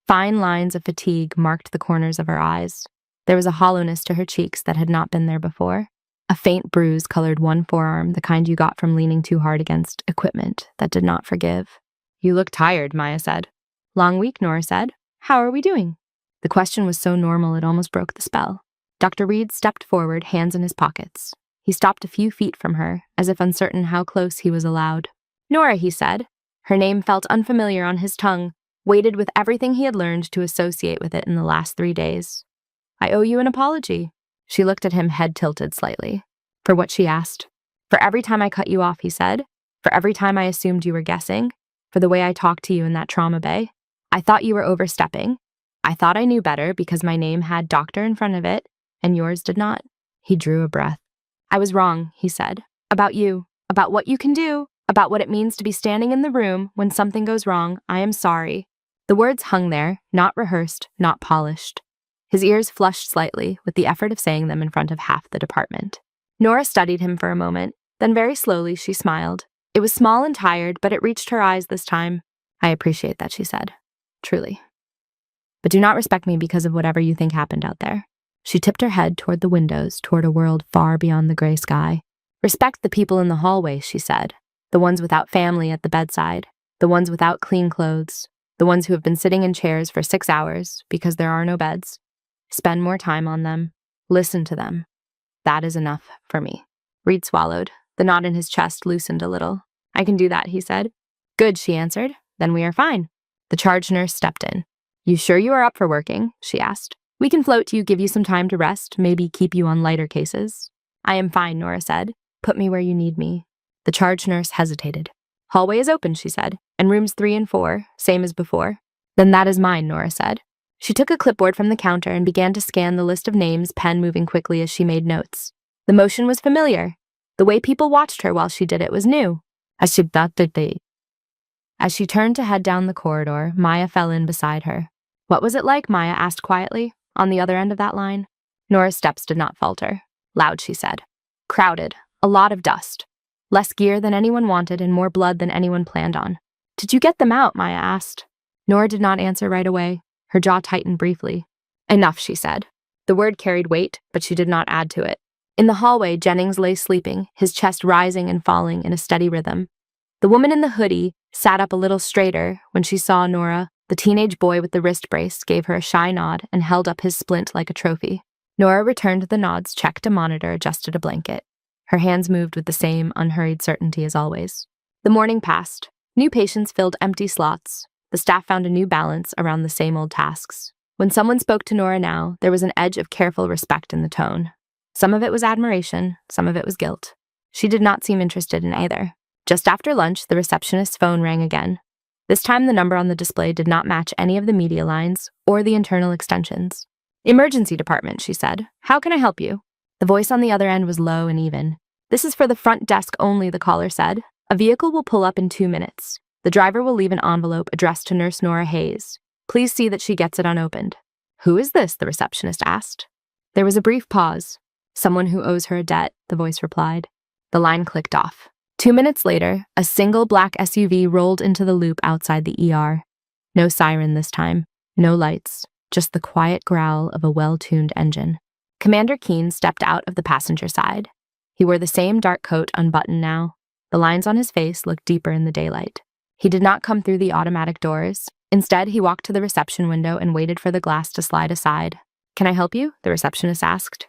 Fine lines of fatigue marked the corners of her eyes. There was a hollowness to her cheeks that had not been there before. A faint bruise colored one forearm, the kind you got from leaning too hard against equipment that did not forgive. You look tired, Maya said. Long week, Nora said. How are we doing? The question was so normal it almost broke the spell. Dr. Reed stepped forward, hands in his pockets. He stopped a few feet from her, as if uncertain how close he was allowed. Nora, he said. Her name felt unfamiliar on his tongue, weighted with everything he had learned to associate with it in the last 3 days. I owe you an apology. She looked at him, head tilted slightly. For what, she asked. For every time I cut you off, he said. For every time I assumed you were guessing. For the way I talked to you in that trauma bay. I thought you were overstepping. I thought I knew better because my name had doctor in front of it, and yours did not. He drew a breath. I was wrong, he said. About you. About what you can do. About what it means to be standing in the room when something goes wrong. I am sorry. The words hung there, not rehearsed, not polished. His ears flushed slightly with the effort of saying them in front of half the department. Nora studied him for a moment, then very slowly she smiled. It was small and tired, but it reached her eyes this time. I appreciate that, she said. Truly. But do not respect me because of whatever you think happened out there. She tipped her head toward the windows, toward a world far beyond the gray sky. Respect the people in the hallway, she said. The ones without family at the bedside. The ones without clean clothes. The ones who have been sitting in chairs for 6 hours because there are no beds. Spend more time on them. Listen to them. That is enough for me. Reed swallowed. The knot in his chest loosened a little. I can do that, he said. Good, she answered. Then we are fine. The charge nurse stepped in. You sure you are up for working? She asked. We can float you, give you some time to rest, maybe keep you on lighter cases. I am fine, Nora said. Put me where you need me. The charge nurse hesitated. Hallway is open, she said, and rooms 3 and 4, same as before. Then that is mine, Nora said. She took a clipboard from the counter and began to scan the list of names, pen moving quickly as she made notes. The motion was familiar. The way people watched her while she did it was new. As she turned to head down the corridor, Maya fell in beside her. What was it like? Maya asked quietly, on the other end of that line. Nora's steps did not falter. Loud, she said. Crowded. A lot of dust. Less gear than anyone wanted and more blood than anyone planned on. Did you get them out? Maya asked. Nora did not answer right away. Her jaw tightened briefly. Enough, she said. The word carried weight, but she did not add to it. In the hallway, Jennings lay sleeping, his chest rising and falling in a steady rhythm. The woman in the hoodie sat up a little straighter when she saw Nora. The teenage boy with the wrist brace gave her a shy nod and held up his splint like a trophy. Nora returned the nods, checked a monitor, adjusted a blanket. Her hands moved with the same unhurried certainty as always. The morning passed. New patients filled empty slots. The staff found a new balance around the same old tasks. When someone spoke to Nora now, there was an edge of careful respect in the tone. Some of it was admiration, some of it was guilt. She did not seem interested in either. Just after lunch, the receptionist's phone rang again. This time the number on the display did not match any of the media lines or the internal extensions. Emergency department, she said. How can I help you? The voice on the other end was low and even. This is for the front desk only, the caller said. A vehicle will pull up in 2 minutes. The driver will leave an envelope addressed to Nurse Nora Hayes. Please see that she gets it unopened. Who is this? The receptionist asked. There was a brief pause. Someone who owes her a debt, the voice replied. The line clicked off. 2 minutes later, a single black SUV rolled into the loop outside the ER. No siren this time, no lights, just the quiet growl of a well-tuned engine. Commander Keene stepped out of the passenger side. He wore the same dark coat unbuttoned now. The lines on his face looked deeper in the daylight. He did not come through the automatic doors. Instead, he walked to the reception window and waited for the glass to slide aside. Can I help you? The receptionist asked,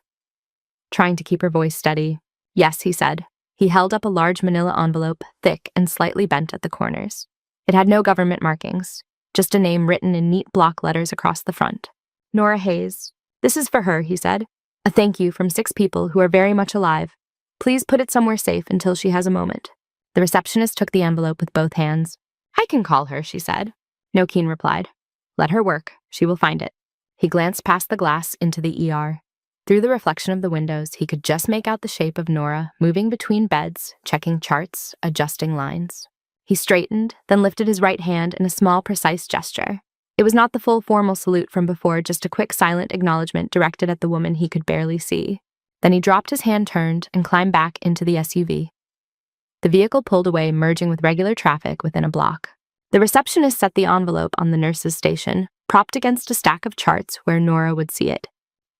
trying to keep her voice steady. Yes, he said. He held up a large manila envelope, thick and slightly bent at the corners. It had no government markings, just a name written in neat block letters across the front. Nora Hayes. This is for her, he said. A thank you from 6 people who are very much alive. Please put it somewhere safe until she has a moment. The receptionist took the envelope with both hands. I can call her, she said. No, Keene replied. Let her work. She will find it. He glanced past the glass into the ER. Through the reflection of the windows, he could just make out the shape of Nora, moving between beds, checking charts, adjusting lines. He straightened, then lifted his right hand in a small, precise gesture. It was not the full formal salute from before, just a quick, silent acknowledgement directed at the woman he could barely see. Then he dropped his hand, turned, and climbed back into the SUV. The vehicle pulled away, merging with regular traffic within a block. The receptionist set the envelope on the nurse's station, propped against a stack of charts where Nora would see it.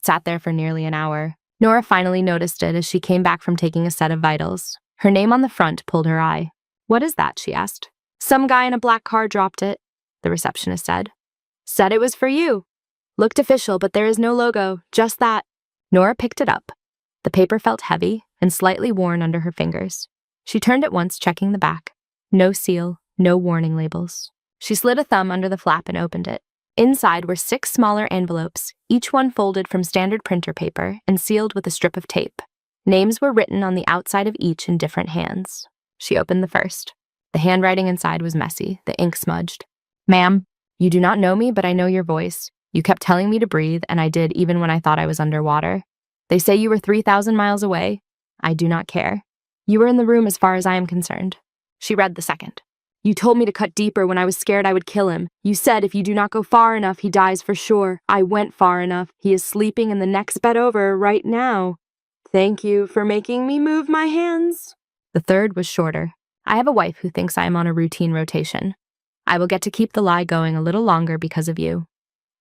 Sat there for nearly an hour. Nora finally noticed it as she came back from taking a set of vitals. Her name on the front pulled her eye. What is that? She asked. Some guy in a black car dropped it, the receptionist said. Said it was for you. Looked official, but there is no logo, just that. Nora picked it up. The paper felt heavy and slightly worn under her fingers. She turned at once, checking the back. No seal, no warning labels. She slid a thumb under the flap and opened it. Inside were 6 smaller envelopes, each one folded from standard printer paper and sealed with a strip of tape. Names were written on the outside of each in different hands. She opened the first. The handwriting inside was messy, the ink smudged. Ma'am, you do not know me, but I know your voice. You kept telling me to breathe, and I did even when I thought I was underwater. They say you were 3,000 miles away. I do not care. You were in the room as far as I am concerned. She read the second. You told me to cut deeper when I was scared I would kill him. You said if you do not go far enough, he dies for sure. I went far enough. He is sleeping in the next bed over right now. Thank you for making me move my hands. The third was shorter. I have a wife who thinks I am on a routine rotation. I will get to keep the lie going a little longer because of you.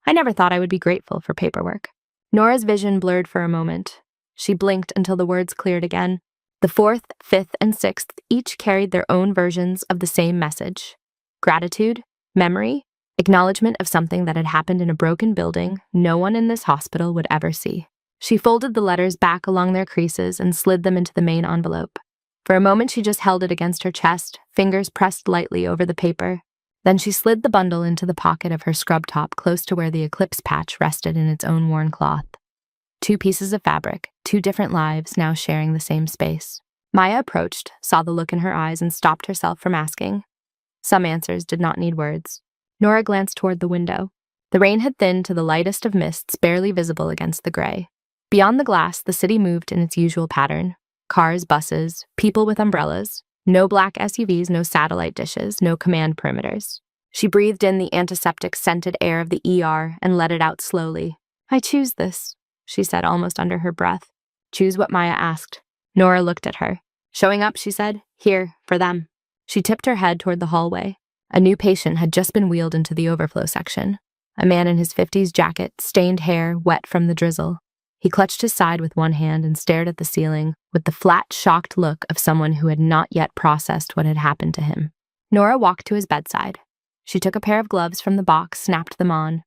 I never thought I would be grateful for paperwork. Nora's vision blurred for a moment. She blinked until the words cleared again. The fourth, fifth, and sixth each carried their own versions of the same message: gratitude, memory, acknowledgement of something that had happened in a broken building no one in this hospital would ever see. She folded the letters back along their creases and slid them into the main envelope. For a moment, she just held it against her chest, fingers pressed lightly over the paper. Then she slid the bundle into the pocket of her scrub top close to where the eclipse patch rested in its own worn cloth. 2 pieces of fabric, 2 different lives now sharing the same space. Maya approached, saw the look in her eyes, and stopped herself from asking. Some answers did not need words. Nora glanced toward the window. The rain had thinned to the lightest of mists, barely visible against the gray. Beyond the glass, the city moved in its usual pattern. Cars, buses, people with umbrellas. No black SUVs, no satellite dishes, no command perimeters. She breathed in the antiseptic-scented air of the ER and let it out slowly. I choose this, she said almost under her breath. Choose what Maya asked. Nora looked at her. Showing up, she said. Here, for them. She tipped her head toward the hallway. A new patient had just been wheeled into the overflow section. A man in his 50s jacket, stained hair, wet from the drizzle. He clutched his side with one hand and stared at the ceiling with the flat, shocked look of someone who had not yet processed what had happened to him. Nora walked to his bedside. She took a pair of gloves from the box, snapped them on.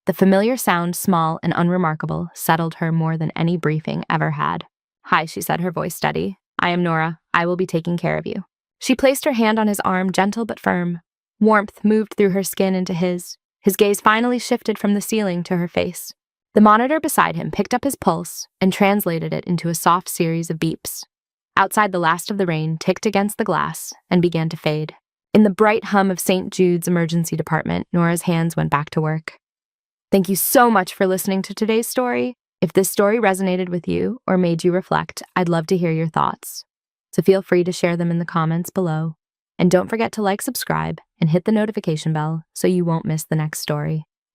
The familiar sound, small and unremarkable, settled her more than any briefing ever had. Hi, she said, her voice steady. I am Nora. I will be taking care of you. She placed her hand on his arm, gentle but firm. Warmth moved through her skin into his. His gaze finally shifted from the ceiling to her face. The monitor beside him picked up his pulse and translated it into a soft series of beeps. Outside, the last of the rain ticked against the glass and began to fade. In the bright hum of St. Jude's emergency department, Nora's hands went back to work. Thank you so much for listening to today's story. If this story resonated with you or made you reflect, I'd love to hear your thoughts. So feel free to share them in the comments below. And don't forget to like, subscribe, and hit the notification bell so you won't miss the next story.